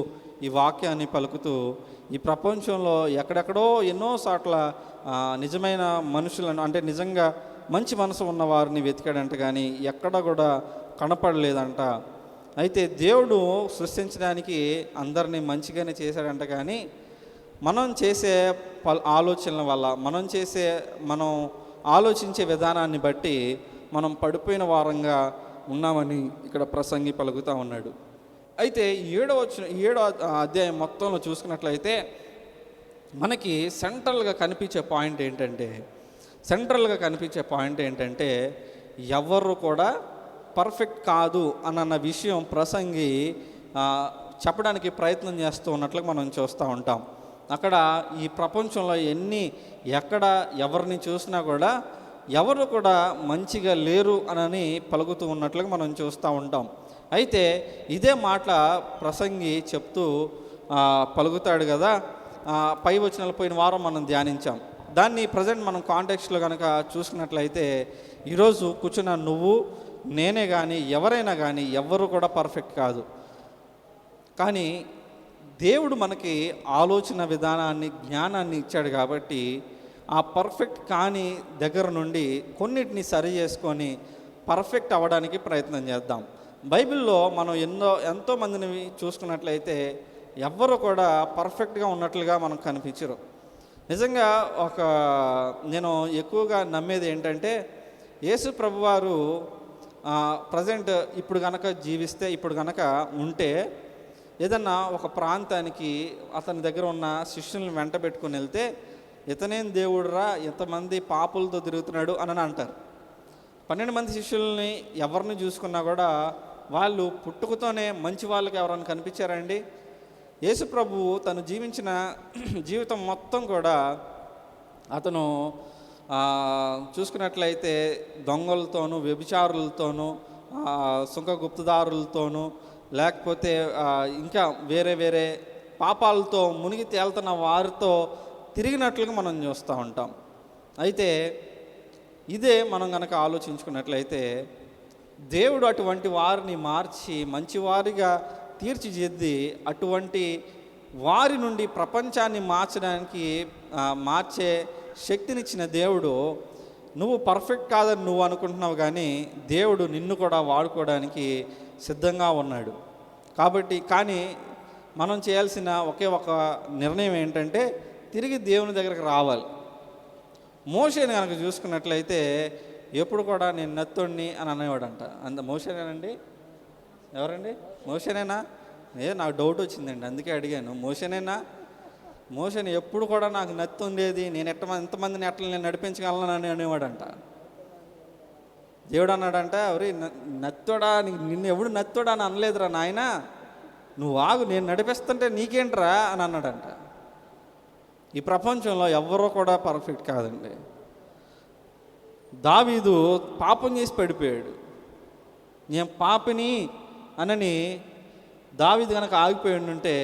ఈ వాక్యాన్ని పలుకుతూ ఈ ప్రపంచంలో ఎక్కడెక్కడో ఎన్నో చోట్ల నిజమైన మనుషులను, అంటే నిజంగా మంచి మనసు ఉన్న వారిని వెతికాడంట, కానీ ఎక్కడ కూడా కనపడలేదంట. అయితే దేవుడు సృష్టించడానికి అందరినీ మంచిగానే చేశాడంట, కానీ మనం చేసే ఆలోచనల వల్ల మనం ఆలోచించే విధానాన్ని బట్టి మనం పడిపోయిన వారంగా ఉన్నామని ఇక్కడ ప్రసంగి పలుకుతూ ఉన్నాడు. అయితే ఏడో అధ్యాయం మొత్తంలో చూసుకున్నట్లయితే మనకి సెంట్రల్గా కనిపించే పాయింట్ ఏంటంటే ఎవరు కూడా పర్ఫెక్ట్ కాదు అన్న విషయం ప్రసంగి చెప్పడానికి ప్రయత్నం చేస్తూ ఉన్నట్లుగా మనం చూస్తూ ఉంటాం. అక్కడ ఈ ప్రపంచంలో ఎక్కడ ఎవరిని చూసినా కూడా ఎవరు కూడా మంచిగా లేరు అని పలుకుతూ ఉన్నట్లుగా మనం చూస్తూ ఉంటాం. అయితే ఇదే మాట ప్రసంగి చెప్తూ పలుకుతాడు కదా. పై వచనాలు పోయిన వారం మనం ధ్యానించాం. దాన్ని ప్రజెంట్ మనం కాంటెక్స్ట్లో కనుక చూసుకున్నట్లయితే ఈరోజు కూర్చున్న నువ్వు నేనే కానీ ఎవరైనా కానీ ఎవ్వరు కూడా పర్ఫెక్ట్ కాదు. కానీ దేవుడు మనకి ఆలోచన విధానాన్ని, జ్ఞానాన్ని ఇచ్చాడు కాబట్టి ఆ పర్ఫెక్ట్ కాని దగ్గర నుండి కొన్నిటిని సరి చేసుకొని పర్ఫెక్ట్ అవ్వడానికి ప్రయత్నం చేద్దాం. బైబిల్లో మనం ఎంతో మందిని చూసుకున్నట్లయితే ఎవ్వరు కూడా పర్ఫెక్ట్గా ఉన్నట్లుగా మనకు కనిపించరు. నిజంగా నేను ఎక్కువగా నమ్మేది ఏంటంటే, యేసు ప్రభువారు ప్రజెంట్ ఇప్పుడు కనుక ఉంటే ఏదన్నా ఒక ప్రాంతానికి అతని దగ్గర ఉన్న శిష్యుల్ని వెంట పెట్టుకుని వెళ్తే, ఇతనేం దేవుడురా, ఎంతమంది పాపులతో తిరుగుతున్నాడు అని అంటారు. 12 మంది శిష్యుల్ని ఎవరిని చూసుకున్నా కూడా వాళ్ళు పుట్టుకతోనే మంచి వాళ్ళకి ఎవరైనా కనిపించారండి? యేసు ప్రభువు తను జీవించిన జీవితం మొత్తం కూడా అతను చూసుకున్నట్లయితే దొంగలతోనూ, వ్యభిచారులతోనూ, సుంకగుప్తదారులతోనూ, లేకపోతే ఇంకా వేరే పాపాలతో మునిగి తేలుతున్న వారితో తిరిగినట్లుగా మనం చూస్తూ ఉంటాం. అయితే ఇదే మనం కనుక ఆలోచించుకున్నట్లయితే దేవుడు అటువంటి వారిని మార్చి మంచివారిగా తీర్చిదిద్ది అటువంటి వారి నుండి ప్రపంచాన్ని మార్చడానికి మార్చే శక్తినిచ్చిన దేవుడు, నువ్వు పర్ఫెక్ట్ కాదని నువ్వు అనుకుంటున్నావు, కానీ దేవుడు నిన్ను కూడా వాడుకోవడానికి సిద్ధంగా ఉన్నాడు. కానీ మనం చేయాల్సిన ఒకే ఒక నిర్ణయం ఏంటంటే తిరిగి దేవుని దగ్గరకు రావాలి. మోషేని కనుక చూసుకున్నట్లయితే ఎప్పుడు కూడా నేను నత్తోడిని అని అనేవాడంట. మోషేనేనండి? ఎవరండి? మోషేనేనా? నాకు డౌట్ వచ్చిందండి, అందుకే అడిగాను. మోషేనేనా? మోషేని ఎప్పుడు కూడా నాకు నత్తి ఉండేది, నేను ఎంతమందిని ఎట్లా నేను నడిపించగలనని అనేవాడంట. దేవుడు అన్నాడంట, ఎవరి నత్తోడా, నిన్ను ఎవడు నత్తోడా అని అనలేదురా నాయన, నువ్వు ఆగు, నేను నడిపిస్తుంటే నీకేంట్రా అని అన్నాడంట. ఈ ప్రపంచంలో ఎవ్వరూ కూడా పర్ఫెక్ట్ కాదండి. దావీదు పాపం చేసి పడిపోయాడు. నేను పాపిని అనని దావీదు కనుక ఆగిపోయి ఉంటే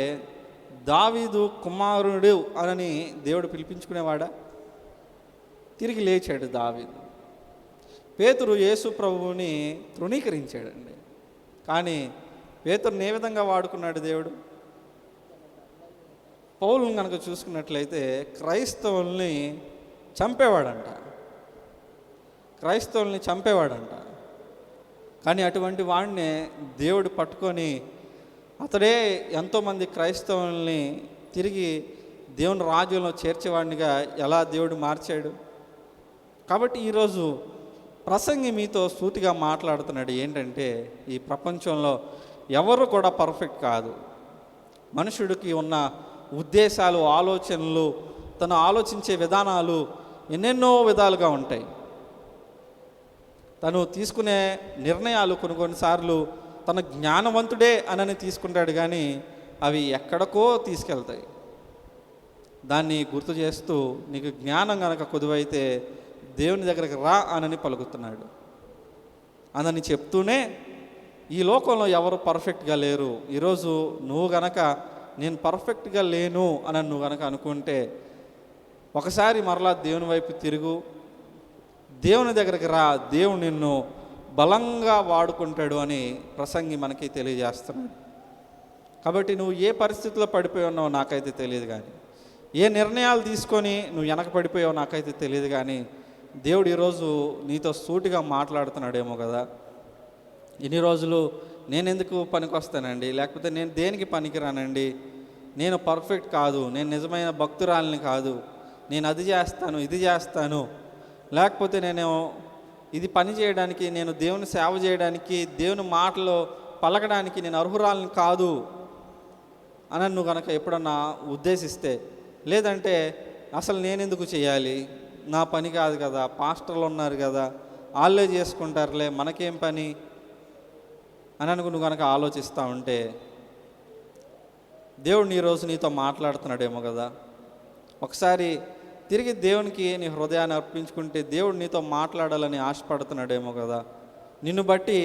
దావీదు కుమారుడు అనని దేవుడు పిలిపించుకునేవాడా? తిరిగి లేచాడు దావీదు. పేతురు యేసు ప్రభువుని తృణీకరించాడండి. కానీ పేతురుని ఏ విధంగా వాడుకున్నాడు దేవుడు? పౌలుని కనుక చూసుకున్నట్లయితే క్రైస్తవుల్ని చంపేవాడంట. కానీ అటువంటి వాడినే దేవుడు పట్టుకొని అతడే ఎంతోమంది క్రైస్తవుల్ని తిరిగి దేవుని రాజ్యంలో చేర్చేవాడినిగా ఎలా దేవుడు మార్చాడు. కాబట్టి ఈరోజు ప్రసంగి మీతో సూటిగా మాట్లాడుతున్నాడు ఏంటంటే, ఈ ప్రపంచంలో ఎవరు కూడా పర్ఫెక్ట్ కాదు. మనుషుడికి ఉన్న ఉద్దేశాలు, ఆలోచనలు, తను ఆలోచించే విధానాలు ఎన్నెన్నో విధాలుగా ఉంటాయి. తను తీసుకునే నిర్ణయాలు కొన్నిసార్లు తన జ్ఞానవంతుడే అనని తీసుకుంటాడు, కానీ అవి ఎక్కడికో తీసుకెళ్తాయి. దాన్ని గుర్తు చేస్తూ నీకు జ్ఞానం కనుక కొదువైతే దేవుని దగ్గరికి రా అనని పలుకుతున్నాడు. అనని చెప్తూనే ఈ లోకంలో ఎవరు పర్ఫెక్ట్గా లేరు. ఈరోజు నువ్వు గనక నేను పర్ఫెక్ట్గా లేను అని నువ్వు గనక అనుకుంటే ఒకసారి మరలా దేవుని వైపు తిరుగు, దేవుని దగ్గరికి రా, దేవుడు నిన్ను బలంగా వాడుకుంటాడు అని ప్రసంగి మనకి తెలియజేస్తున్నాడు. కాబట్టి నువ్వు ఏ పరిస్థితిలో పడిపోయి ఉన్నావో నాకైతే తెలియదు, కానీ ఏ నిర్ణయాలు తీసుకొని నువ్వు వెనక పడిపోయావో నాకైతే తెలియదు, కానీ దేవుడు ఈరోజు నీతో సూటిగా మాట్లాడుతున్నాడేమో కదా. ఇన్ని రోజులు నేను ఎందుకు పనికి వస్తానండి, లేకపోతే నేను దేనికి పనికిరానండి, నేను పర్ఫెక్ట్ కాదు, నేను నిజమైన భక్తురాలిని కాదు, నేను అది చేస్తాను ఇది చేస్తాను, లేకపోతే నేను ఇది పని చేయడానికి, నేను దేవుని సేవ చేయడానికి, దేవుని మాటలు పలకడానికి నేను అర్హురాలిని కాదు అని నువ్వు కనుక ఎప్పుడన్నా ఉద్దేశిస్తే, లేదంటే అసలు నేనెందుకు చేయాలి, నా పని కాదు కదా, పాస్టర్లు ఉన్నారు కదా, వాళ్ళే చేసుకుంటారులే, మనకేం పని అని నువ్వు కనుక ఆలోచిస్తూ ఉంటే దేవుడు ఈరోజు నీతో మాట్లాడుతున్నాడేమో కదా. ఒకసారి తిరిగి దేవునికి నీ హృదయాన్ని అర్పించుకుంటే దేవుడు నీతో మాట్లాడాలని ఆశపడుతున్నాడేమో కదా. నిన్ను బట్టి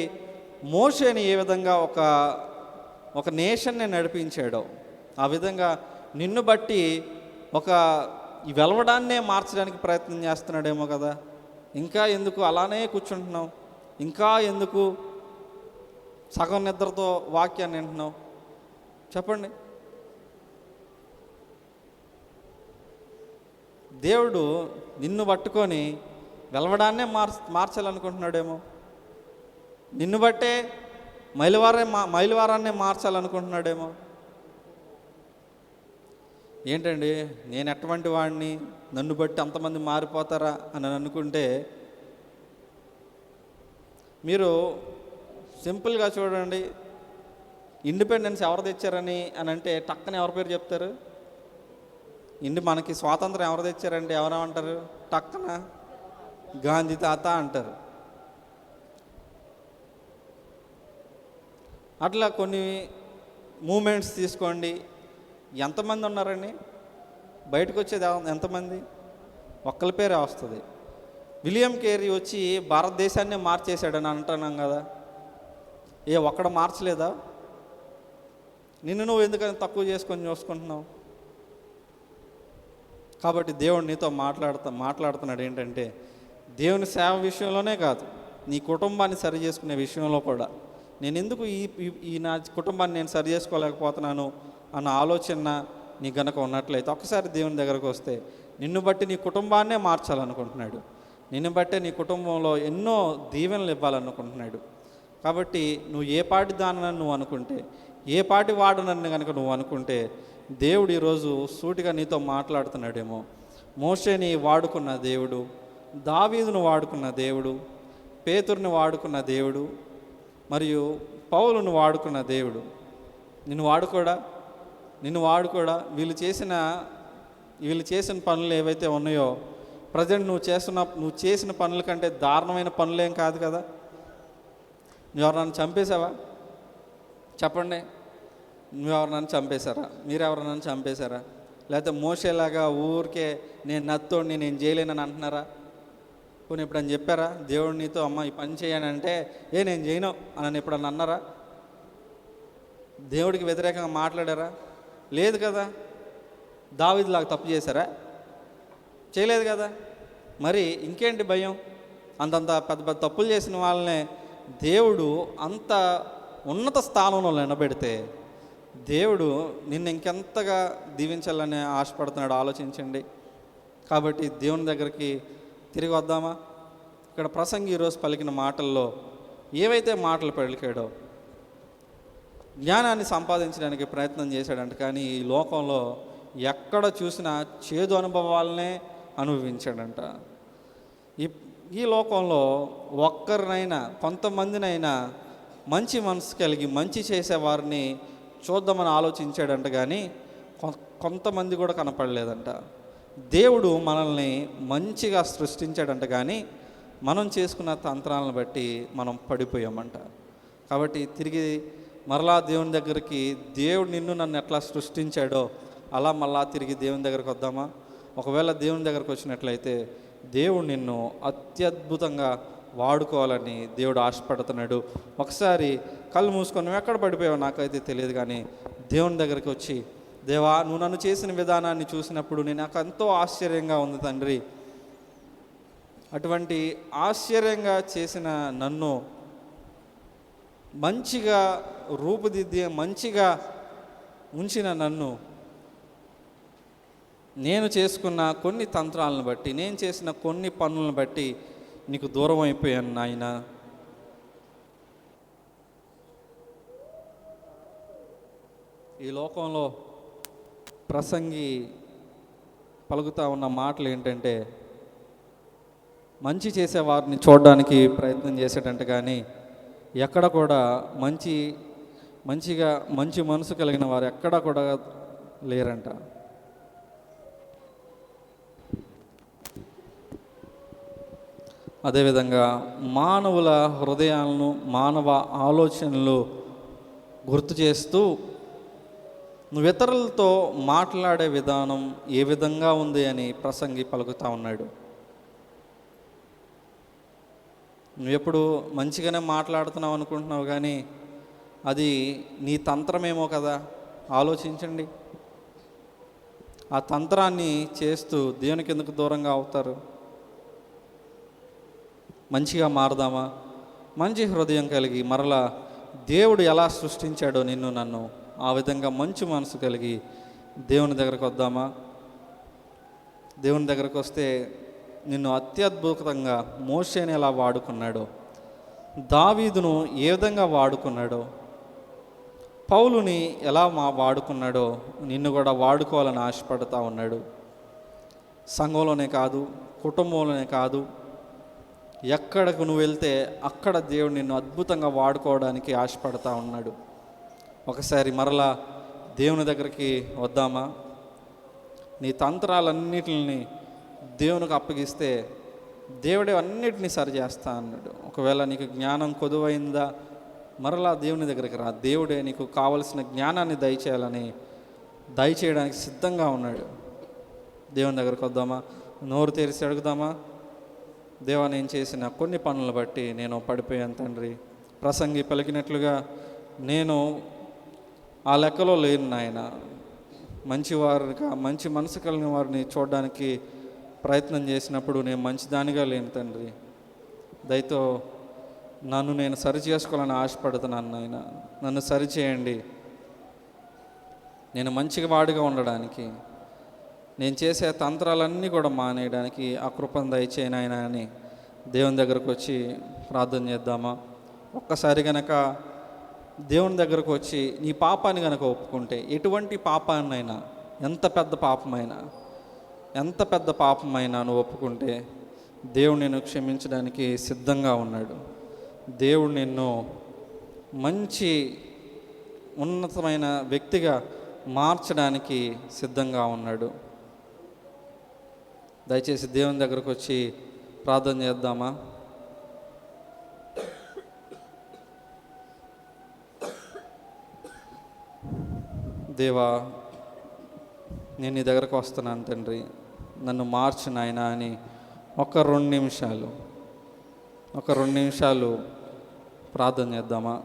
మోషేని ఏ విధంగా ఒక నేషన్ని నడిపించాడో ఆ విధంగా నిన్ను బట్టి ఒక ఈ వెలవడాన్నే మార్చడానికి ప్రయత్నం చేస్తున్నాడేమో కదా. ఇంకా ఎందుకు అలానే కూర్చుంటున్నావు, ఇంకా ఎందుకు సగం నిద్రతో వాక్యాన్ని వింటున్నావు చెప్పండి. దేవుడు నిన్ను పట్టుకొని వెలవడాన్నే మార్చాలనుకుంటున్నాడేమో, నిన్ను బట్టే మైలువారాన్నే మార్చాలనుకుంటున్నాడేమో. ఏంటండి నేను ఎటువంటి వాడిని, నన్ను బట్టి అంతమంది మారిపోతారా అని అనుకుంటే, మీరు సింపుల్గా చూడండి, ఇండిపెండెన్స్ ఎవరు తెచ్చారని అని అంటే టక్కన ఎవరి పేరు చెప్తారు? మనకి స్వాతంత్రం ఎవరు తెచ్చారంటే ఎవరేమంటారు? టక్కన గాంధీ తాత అంటారు. అట్లా కొన్ని మూమెంట్స్ తీసుకోండి, ఎంతమంది ఉన్నారండి? బయటకు వచ్చేది ఎంతమంది? ఒక్కరి పేరే వస్తుంది. విలియం కేరీ వచ్చి భారతదేశాన్ని మార్చేశాడని అంటున్నాం కదా. ఒక్కడ మార్చలేదా? నిన్ను నువ్వు ఎందుకని తక్కువ చేసుకొని చూసుకుంటున్నావు? కాబట్టి దేవుడు నీతో మాట్లాడుతున్నాడు ఏంటంటే, దేవుని సేవ విషయంలోనే కాదు, నీ కుటుంబాన్ని సరి చేసుకునే విషయంలో కూడా నేను ఎందుకు ఈ నా కుటుంబాన్ని నేను సరి చేసుకోలేకపోతున్నాను అన్న ఆలోచన నీ గనక ఉన్నట్లయితే ఒకసారి దేవుని దగ్గరకు వస్తే నిన్ను బట్టి నీ కుటుంబాన్నే మార్చాలనుకుంటున్నాడు. నిన్ను బట్టే నీ కుటుంబంలో ఎన్నో దీవెనలు ఇవ్వాలనుకుంటున్నాడు. కాబట్టి నువ్వు ఏ పాటి దానని నువ్వు అనుకుంటే, ఏ పాటి వాడనని కనుక నువ్వు అనుకుంటే దేవుడు ఈరోజు సూటిగా నీతో మాట్లాడుతున్నాడేమో. మోషేని వాడుకున్న దేవుడు, దావీదును వాడుకున్న దేవుడు, పేతురుని వాడుకున్న దేవుడు, మరియు పౌలును వాడుకున్న దేవుడు నిన్ను వాడుకోడా? వీళ్ళు చేసిన పనులు ఏవైతే ఉన్నాయో ప్రజెంట్ నువ్వు చేసిన పనుల కంటే దారుణమైన పనులేం కాదు కదా. నువ్వు ఎవరినైనా చంపేశావా? చెప్పండి. నువ్వెవరినైనా చంపేశారా? మీరెవరినైనా చంపేశారా? లేకపోతే మోసేలాగా ఊరికే నేను నత్తోడిని, నేను చేయలేనని అంటున్నారా? పోనీ ఎప్పుడని చెప్పారా దేవుడు నీతో, అమ్మ ఈ పని చేయని అంటే నేను చేయను అని ఎప్పుడన్నా అన్నారా? దేవుడికి వ్యతిరేకంగా మాట్లాడారా? లేదు కదా. దావీదులాగా తప్పు చేశారా? చేయలేదు కదా. మరి ఇంకేంటి భయం? అంతంత పెద్ద పెద్ద తప్పులు చేసిన వాళ్ళనే దేవుడు అంత ఉన్నత స్థానంలో నిలబెడితే దేవుడు నిన్ను ఇంకెంతగా దీవించాలని ఆశపడుతున్నాడు ఆలోచించండి. కాబట్టి దేవుని దగ్గరికి తిరిగి వద్దామా? ఇక్కడ ప్రసంగి ఈరోజు పలికిన మాటల్లో ఏవైతే మాటలు పలికాడో జ్ఞానాన్ని సంపాదించడానికి ప్రయత్నం చేశాడంట. కానీ ఈ లోకంలో ఎక్కడ చూసినా చేదు అనుభవాలనే అనుభవించాడంట. ఈ లోకంలో ఒక్కరినైనా కొంతమందినైనా మంచి మనసు కలిగి మంచి చేసేవారిని చూద్దామని ఆలోచించాడంట. కానీ కొంతమంది కూడా కనపడలేదంట. దేవుడు మనల్ని మంచిగా సృష్టించాడంట. కానీ మనం చేసుకున్న తంత్రాలను బట్టి మనం పడిపోయామంట. కాబట్టి తిరిగి మరలా దేవుని దగ్గరికి, దేవుడు నన్ను ఎట్లా సృష్టించాడో అలా మళ్ళా తిరిగి దేవుని దగ్గరికి వద్దామా? ఒకవేళ దేవుని దగ్గరకు వచ్చినట్లయితే దేవుడు నిన్ను అత్యద్భుతంగా వాడుకోవాలని దేవుడు ఆశపడుతున్నాడు. ఒకసారి కళ్ళు మూసుకొని నువ్వు ఎక్కడ పడిపోయావో నాకైతే తెలియదు, కానీ దేవుని దగ్గరికి వచ్చి, దేవా నువ్వు నన్ను చేసిన విధానాన్ని చూసినప్పుడు నాకు ఎంతో ఆశ్చర్యంగా ఉంది తండ్రి. అటువంటి ఆశ్చర్యంగా చేసిన నన్ను మంచిగా రూపుదిద్ది మంచిగా ఉంచిన నన్ను నేను చేసుకున్న కొన్ని తంత్రాలను బట్టి, నేను చేసిన కొన్ని పనులను బట్టి నీకు దూరం అయిపోయాను నాయన. ఈ లోకంలో ప్రసంగి పలుకుతా ఉన్న మాటలు ఏంటంటే, మంచి చేసేవారిని చూడడానికి ప్రయత్నం చేసేటంట. కానీ ఎక్కడ కూడా మంచి మనసు కలిగిన వారు ఎక్కడా కూడా లేరంట. అదేవిధంగా మానవుల హృదయాలను, మానవ ఆలోచనలు గుర్తు చేస్తూ నువ్వు ఇతరులతో మాట్లాడే విధానం ఏ విధంగా ఉంది అని ప్రసంగి పలుకుతూ ఉన్నాడు. నువ్వెప్పుడు మంచిగానే మాట్లాడుతున్నావు అనుకుంటున్నావు, కానీ అది నీ తంత్రమేమో కదా. ఆలోచించండి. ఆ తంత్రాన్ని చేస్తూ దేవునికి ఎందుకు దూరంగా అవుతారు? మంచిగా మారదామా? మంచి హృదయం కలిగి మరలా దేవుడు ఎలా సృష్టించాడో నన్ను ఆ విధంగా మంచి మనసు కలిగి దేవుని దగ్గరకు వద్దామా? దేవుని దగ్గరకు వస్తే నిన్ను అత్యద్భుతంగా మోషేని ఎలా వాడుకున్నాడో, దావీదును ఏ విధంగా వాడుకున్నాడో, పౌలుని ఎలా వాడుకున్నాడో నిన్ను కూడా వాడుకోవాలని ఆశపడుతూ ఉన్నాడు. సంఘంలోనే కాదు, కుటుంబంలోనే కాదు, ఎక్కడకు నువ్వు వెళ్తే అక్కడ దేవుడు నిన్ను అద్భుతంగా వాడుకోవడానికి ఆశపడుతూ ఉన్నాడు. ఒకసారి మరలా దేవుని దగ్గరికి వద్దామా? నీ తంత్రాలన్నిటిని దేవునికి అప్పగిస్తే దేవుడే అన్నిటినీ సరిచేస్తా అన్నాడు. ఒకవేళ నీకు జ్ఞానం కొదువైందా, మరలా దేవుని దగ్గరికి రా. దేవుడే నీకు కావలసిన జ్ఞానాన్ని దయచేయడానికి సిద్ధంగా ఉన్నాడు. దేవుని దగ్గరికి వద్దామా? నోరు తెరిచి అడుగుదామా? దేవా నేను చేసిన కొన్ని పనులను బట్టి నేను పడిపోయాను తండ్రి. ప్రసంగి పలికినట్లుగా నేను ఆ లెక్కలో లేను నాయన. మంచివారుగా మంచి మనసు కలిగిన వారిని చూడడానికి ప్రయత్నం చేసినప్పుడు నేను మంచిదానిగా లేను తండ్రి. దయతో నన్ను నేను సరి చేసుకోవాలని ఆశపడుతున్నాను నాయన. నన్ను సరిచేయండి, నేను మంచిగా వాడిగా ఉండడానికి, నేను చేసే తంత్రాలన్నీ కూడా మానేయడానికి ఆ కృపను దయచేయను ఆయన అని దేవుని దగ్గరకు వచ్చి ప్రార్థన చేద్దామా? ఒక్కసారి గనక దేవుని దగ్గరకు వచ్చి నీ పాపాన్ని గనక ఒప్పుకుంటే, ఎటువంటి పాపాన్నైనా, ఎంత పెద్ద పాపమైనా నువ్వు ఒప్పుకుంటే దేవుడు నిన్ను క్షమించడానికి సిద్ధంగా ఉన్నాడు. దేవుడు నిన్ను మంచి ఉన్నతమైన వ్యక్తిగా మార్చడానికి సిద్ధంగా ఉన్నాడు. దయచేసి దేవుని దగ్గరకు వచ్చి ప్రార్థన చేద్దామా? దేవా, నేను నీ దగ్గరకు వస్తున్నాను తండ్రి, నన్ను మార్చు నాయనా అని ఒక రెండు నిమిషాలు ప్రార్థన చేద్దామా?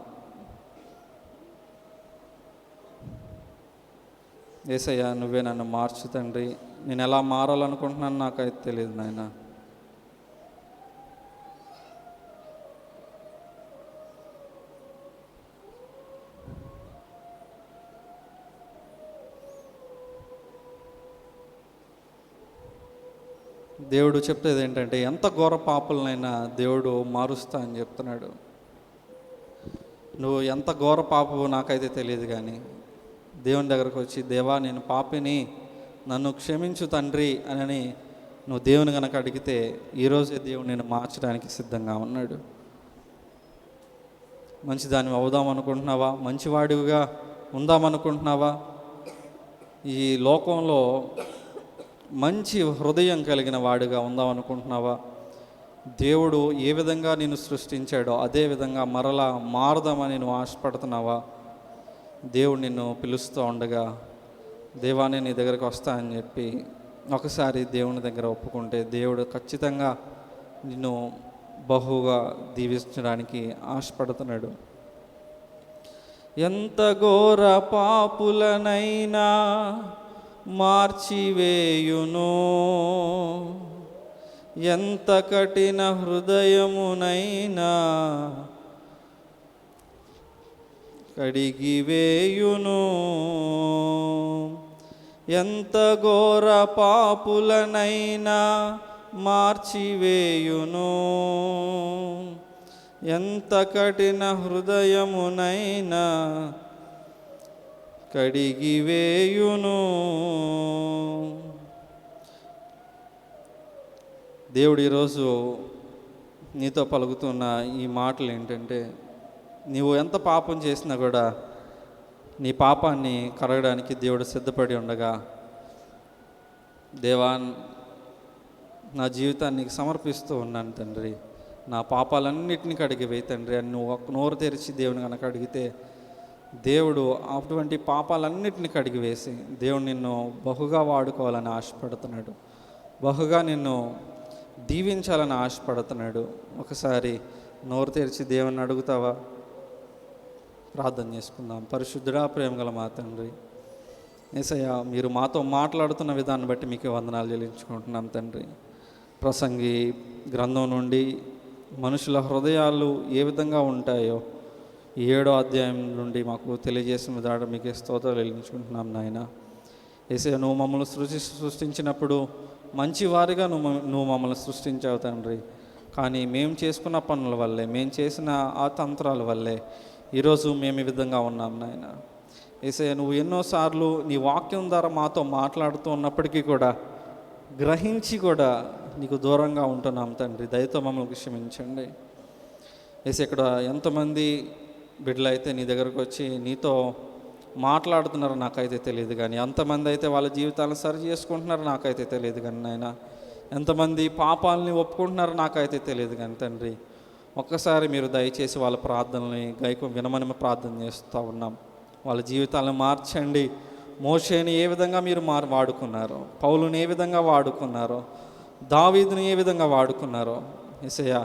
యేసయ్యా, నువ్వే నన్ను మార్చు తండ్రి. నేను ఎలా మారాలనుకుంటున్నాను నాకైతే తెలియదు నాయన. దేవుడు చెప్పేది ఏంటంటే, ఎంత ఘోర పాపులనైనా దేవుడు మారుస్తా అని చెప్తున్నాడు. నువ్వు ఎంత ఘోర పాపవు నాకైతే తెలియదు, కానీ దేవుని దగ్గరకు వచ్చి, దేవా నేను పాపిని, నన్ను క్షమించు తండ్రి అని నువ్వు దేవుని కనుక అడిగితే, ఈరోజే దేవుడు నేను మార్చడానికి సిద్ధంగా ఉన్నాడు. మంచిదాన్ని అవుదామనుకుంటున్నావా? మంచివాడిగా ఉందామనుకుంటున్నావా? ఈ లోకంలో మంచి హృదయం కలిగిన వాడిగా ఉందామనుకుంటున్నావా? దేవుడు ఏ విధంగా నిన్ను సృష్టించాడో అదే విధంగా మరలా మారదామని నువ్వు ఆశపడుతున్నావా? దేవుడు నిన్ను పిలుస్తూ ఉండగా, దేవానే నీ దగ్గరికి వస్తా అని చెప్పి ఒకసారి దేవుని దగ్గర ఒప్పుకుంటే, దేవుడు ఖచ్చితంగా నిన్ను బహుగా దీవించడానికి ఆశపడుతున్నాడు. ఎంత ఘోర పాపులనైనా మార్చివేయును, ఎంత కఠిన హృదయమునైనా కడిగివేయును, ఎంత ఘోర పాపులనైనా మార్చివేయును, ఎంత కఠిన హృదయమునైనా కడిగివేయును. దేవుడు ఈరోజు నీతో పలుకుతున్న ఈ మాటలు ఏంటంటే, నీవు ఎంత పాపం చేసినా కూడా నీ పాపాన్ని కడగడానికి దేవుడు సిద్ధపడి ఉండగా, దేవా నా జీవితాన్ని నీకు సమర్పిస్తూ ఉన్నాను తండ్రి, నా పాపాలన్నిటిని కడిగివేయి తండ్రి అని నువ్వు ఒక నోరు తెరిచి దేవుని కనుక అడిగితే, దేవుడు అటువంటి పాపాలన్నిటిని కడిగివేసి దేవుడు నిన్ను బహుగా వాడుకోవాలని ఆశపడుతున్నాడు, బహుగా నిన్ను దీవించాలని ఆశపడుతున్నాడు. ఒకసారి నోరు తెరిచి దేవుని అడుగుతావా? ప్రార్థన చేసుకుందాం. పరిశుద్ధుడా, ప్రేమగల మా తండ్రి, యేసయ్య, మీరు మాతో మాట్లాడుతున్న విధాన్ని బట్టి మీకు వందనాలు చెల్లించుకుంటున్నాం తండ్రి. ప్రసంగి గ్రంథం నుండి మనుషుల హృదయాలు ఏ విధంగా ఉంటాయో 7వ అధ్యాయం నుండి మాకు తెలియజేసిన విధానం మీకు స్తోత్రాలు చెల్లించుకుంటున్నాం నాయన. యేసయ్య, నువ్వు మమ్మల్ని సృష్టించినప్పుడు మంచివారిగా నువ్వు మమ్మల్ని సృష్టించావు తండ్రి. కానీ మేము చేసుకున్న పనుల వల్లే, మేము చేసిన ఆ తంత్రాల వల్లే ఈరోజు మేము ఈ విధంగా ఉన్నాం నాయన. యేసయ్య, నువ్వు ఎన్నోసార్లు నీ వాక్యం ద్వారా మాతో మాట్లాడుతూ ఉన్నప్పటికీ కూడా గ్రహించి కూడా నీకు దూరంగా ఉంటున్నాం తండ్రి. దయతో మమ్మల్ని క్షమించండి. యేసయ్య, ఇక్కడ ఎంతమంది బిడ్డలైతే నీ దగ్గరకు వచ్చి నీతో మాట్లాడుతున్నారో నాకైతే తెలియదు, కానీ ఎంతమంది అయితే వాళ్ళ జీవితాలను సరి చేసుకుంటున్నారో నాకైతే తెలియదు, కానీ నాయన ఎంతమంది పాపాలని ఒప్పుకుంటున్నారో నాకైతే తెలియదు, కానీ తండ్రి ఒక్కసారి మీరు దయచేసి వాళ్ళ ప్రార్థనల్ని వినమని ప్రార్థన చేస్తూ ఉన్నాం. వాళ్ళ జీవితాలను మార్చండి. మోషేని ఏ విధంగా మీరు వాడుకున్నారో, పౌలుని ఏ విధంగా వాడుకున్నారో, దావీదుని ఏ విధంగా వాడుకున్నారో, యేసయ్య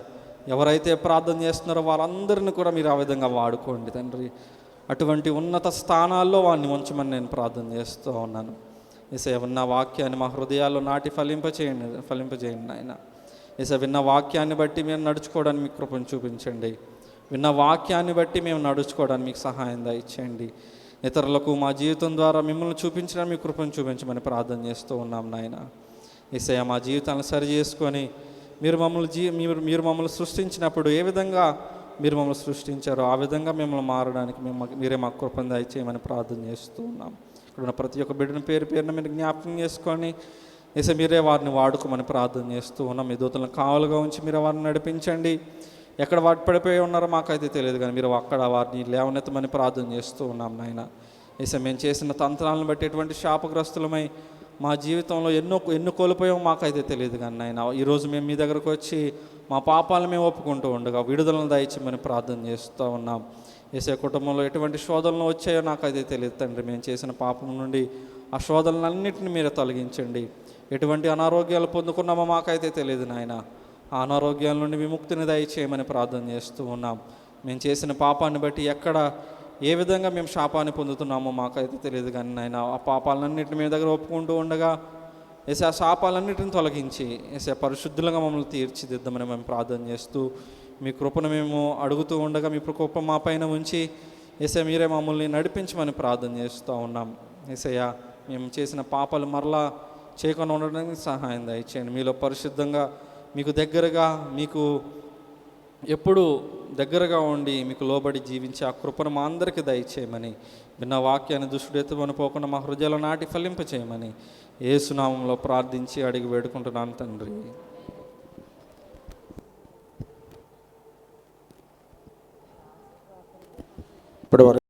ఎవరైతే ప్రార్థన చేస్తున్నారో వారందరిని కూడా మీరు ఆ విధంగా వాడుకోండి తండ్రి. అటువంటి ఉన్నత స్థానాల్లో వాడిని ఉంచమని నేను ప్రార్థన చేస్తూ ఉన్నాను. యేసయ్య, విన్న వాక్యాన్ని మా హృదయాల్లో నాటి ఫలింపజేయండి నాయన. యేసయ్య, విన్న వాక్యాన్ని బట్టి మీరు నడుచుకోవడానికి మీ కృపను చూపించండి. విన్న వాక్యాన్ని బట్టి మేము నడుచుకోవడానికి మీకు సహాయం దయచేయండి. ఇతరులకు మా జీవితం ద్వారా మిమ్మల్ని చూపించడానికి మీ కృపను చూపించమని ప్రార్థన చేస్తూ ఉన్నాం నాయన. యేసయ్య, మా జీవితాలను సరి చేసుకొని మీరు మమ్మల్ని సృష్టించినప్పుడు ఏ విధంగా మీరు మమ్మల్ని సృష్టించారో ఆ విధంగా మిమ్మల్ని మారడానికి మీరే మాకు కృపను దయచేయమని ప్రార్థన చేస్తూ ఉన్నాం. ఇక్కడ ఉన్న ప్రతి ఒక్క బిడ్డను పేరున మీరు జ్ఞాపకం చేసుకొని యేసయ్య మీరే వారిని వాడుకోమని ప్రార్థన చేస్తూ ఉన్నాం. మీ దూతలను కావలుగా ఉంచి మీరు వారిని నడిపించండి. ఎక్కడ వాటి పడిపోయి ఉన్నారో మాకైతే తెలియదు, కానీ మీరు అక్కడ వారిని లేవనెత్తమని ప్రార్థన చేస్తూ ఉన్నాం నాయన. యేసయ్య, మేము చేసిన తంత్రాలను బట్టి ఎటువంటి శాపగ్రస్తులమై మా జీవితంలో ఎన్నో కోల్పోయామో మాకైతే తెలియదు, కానీ నాయన ఈరోజు మేము మీ దగ్గరకు వచ్చి మా పాపాలను మేము ఒప్పుకుంటూ ఉండగా విడుదలను దయచేయమని ప్రార్థన చేస్తూ ఉన్నాం. యేసయ్య, కుటుంబంలో ఎటువంటి శోధనలు వచ్చాయో నాకైతే తెలియదు తండ్రి. మేము చేసిన పాపం నుండి ఆ శోధనలన్నింటినీ మీరు తొలగించండి. ఎటువంటి అనారోగ్యాలు పొందుకున్నామో మాకైతే తెలియదు నాయన. ఆ అనారోగ్యాల నుండి విముక్తిని దయచేయమని ప్రార్థన చేస్తూ ఉన్నాం. మేము చేసిన పాపాన్ని బట్టి ఎక్కడ ఏ విధంగా మేము శాపాన్ని పొందుతున్నామో మాకైతే తెలియదు, కానీ నాయన ఆ పాపాలన్నింటినీ మీ దగ్గర ఒప్పుకుంటూ ఉండగా యేసయ్య, ఆ శాపాలన్నింటిని తొలగించి యేసయ్య పరిశుద్ధులుగా మమ్మల్ని తీర్చిదిద్దామని మేము ప్రార్థన చేస్తూ మీ కృపను మేము అడుగుతూ ఉండగా మీ కృప మా పైన ఉంచి యేసయ్య మీరే మమ్మల్ని నడిపించమని ప్రార్థన చేస్తూ ఉన్నాం. యేసయ్య, మేము చేసిన పాపాలు మరలా చేయకుండా ఉండడానికి సహాయం దయచేయండి. మీలో పరిశుద్ధంగా మీకు దగ్గరగా మీకు ఎప్పుడు దగ్గరగా ఉండి మీకు లోబడి జీవించి ఆ కృపను మా అందరికీ దయచేయమని, విన్న వాక్యాన్ని దుష్టుడెత్తుకొని పోకుండా మా హృదయాలు నాటి ఫలింపచేయమని యేసునామంలో ప్రార్థించి అడిగి వేడుకుంటున్నాను తండ్రి. ఇప్పుడు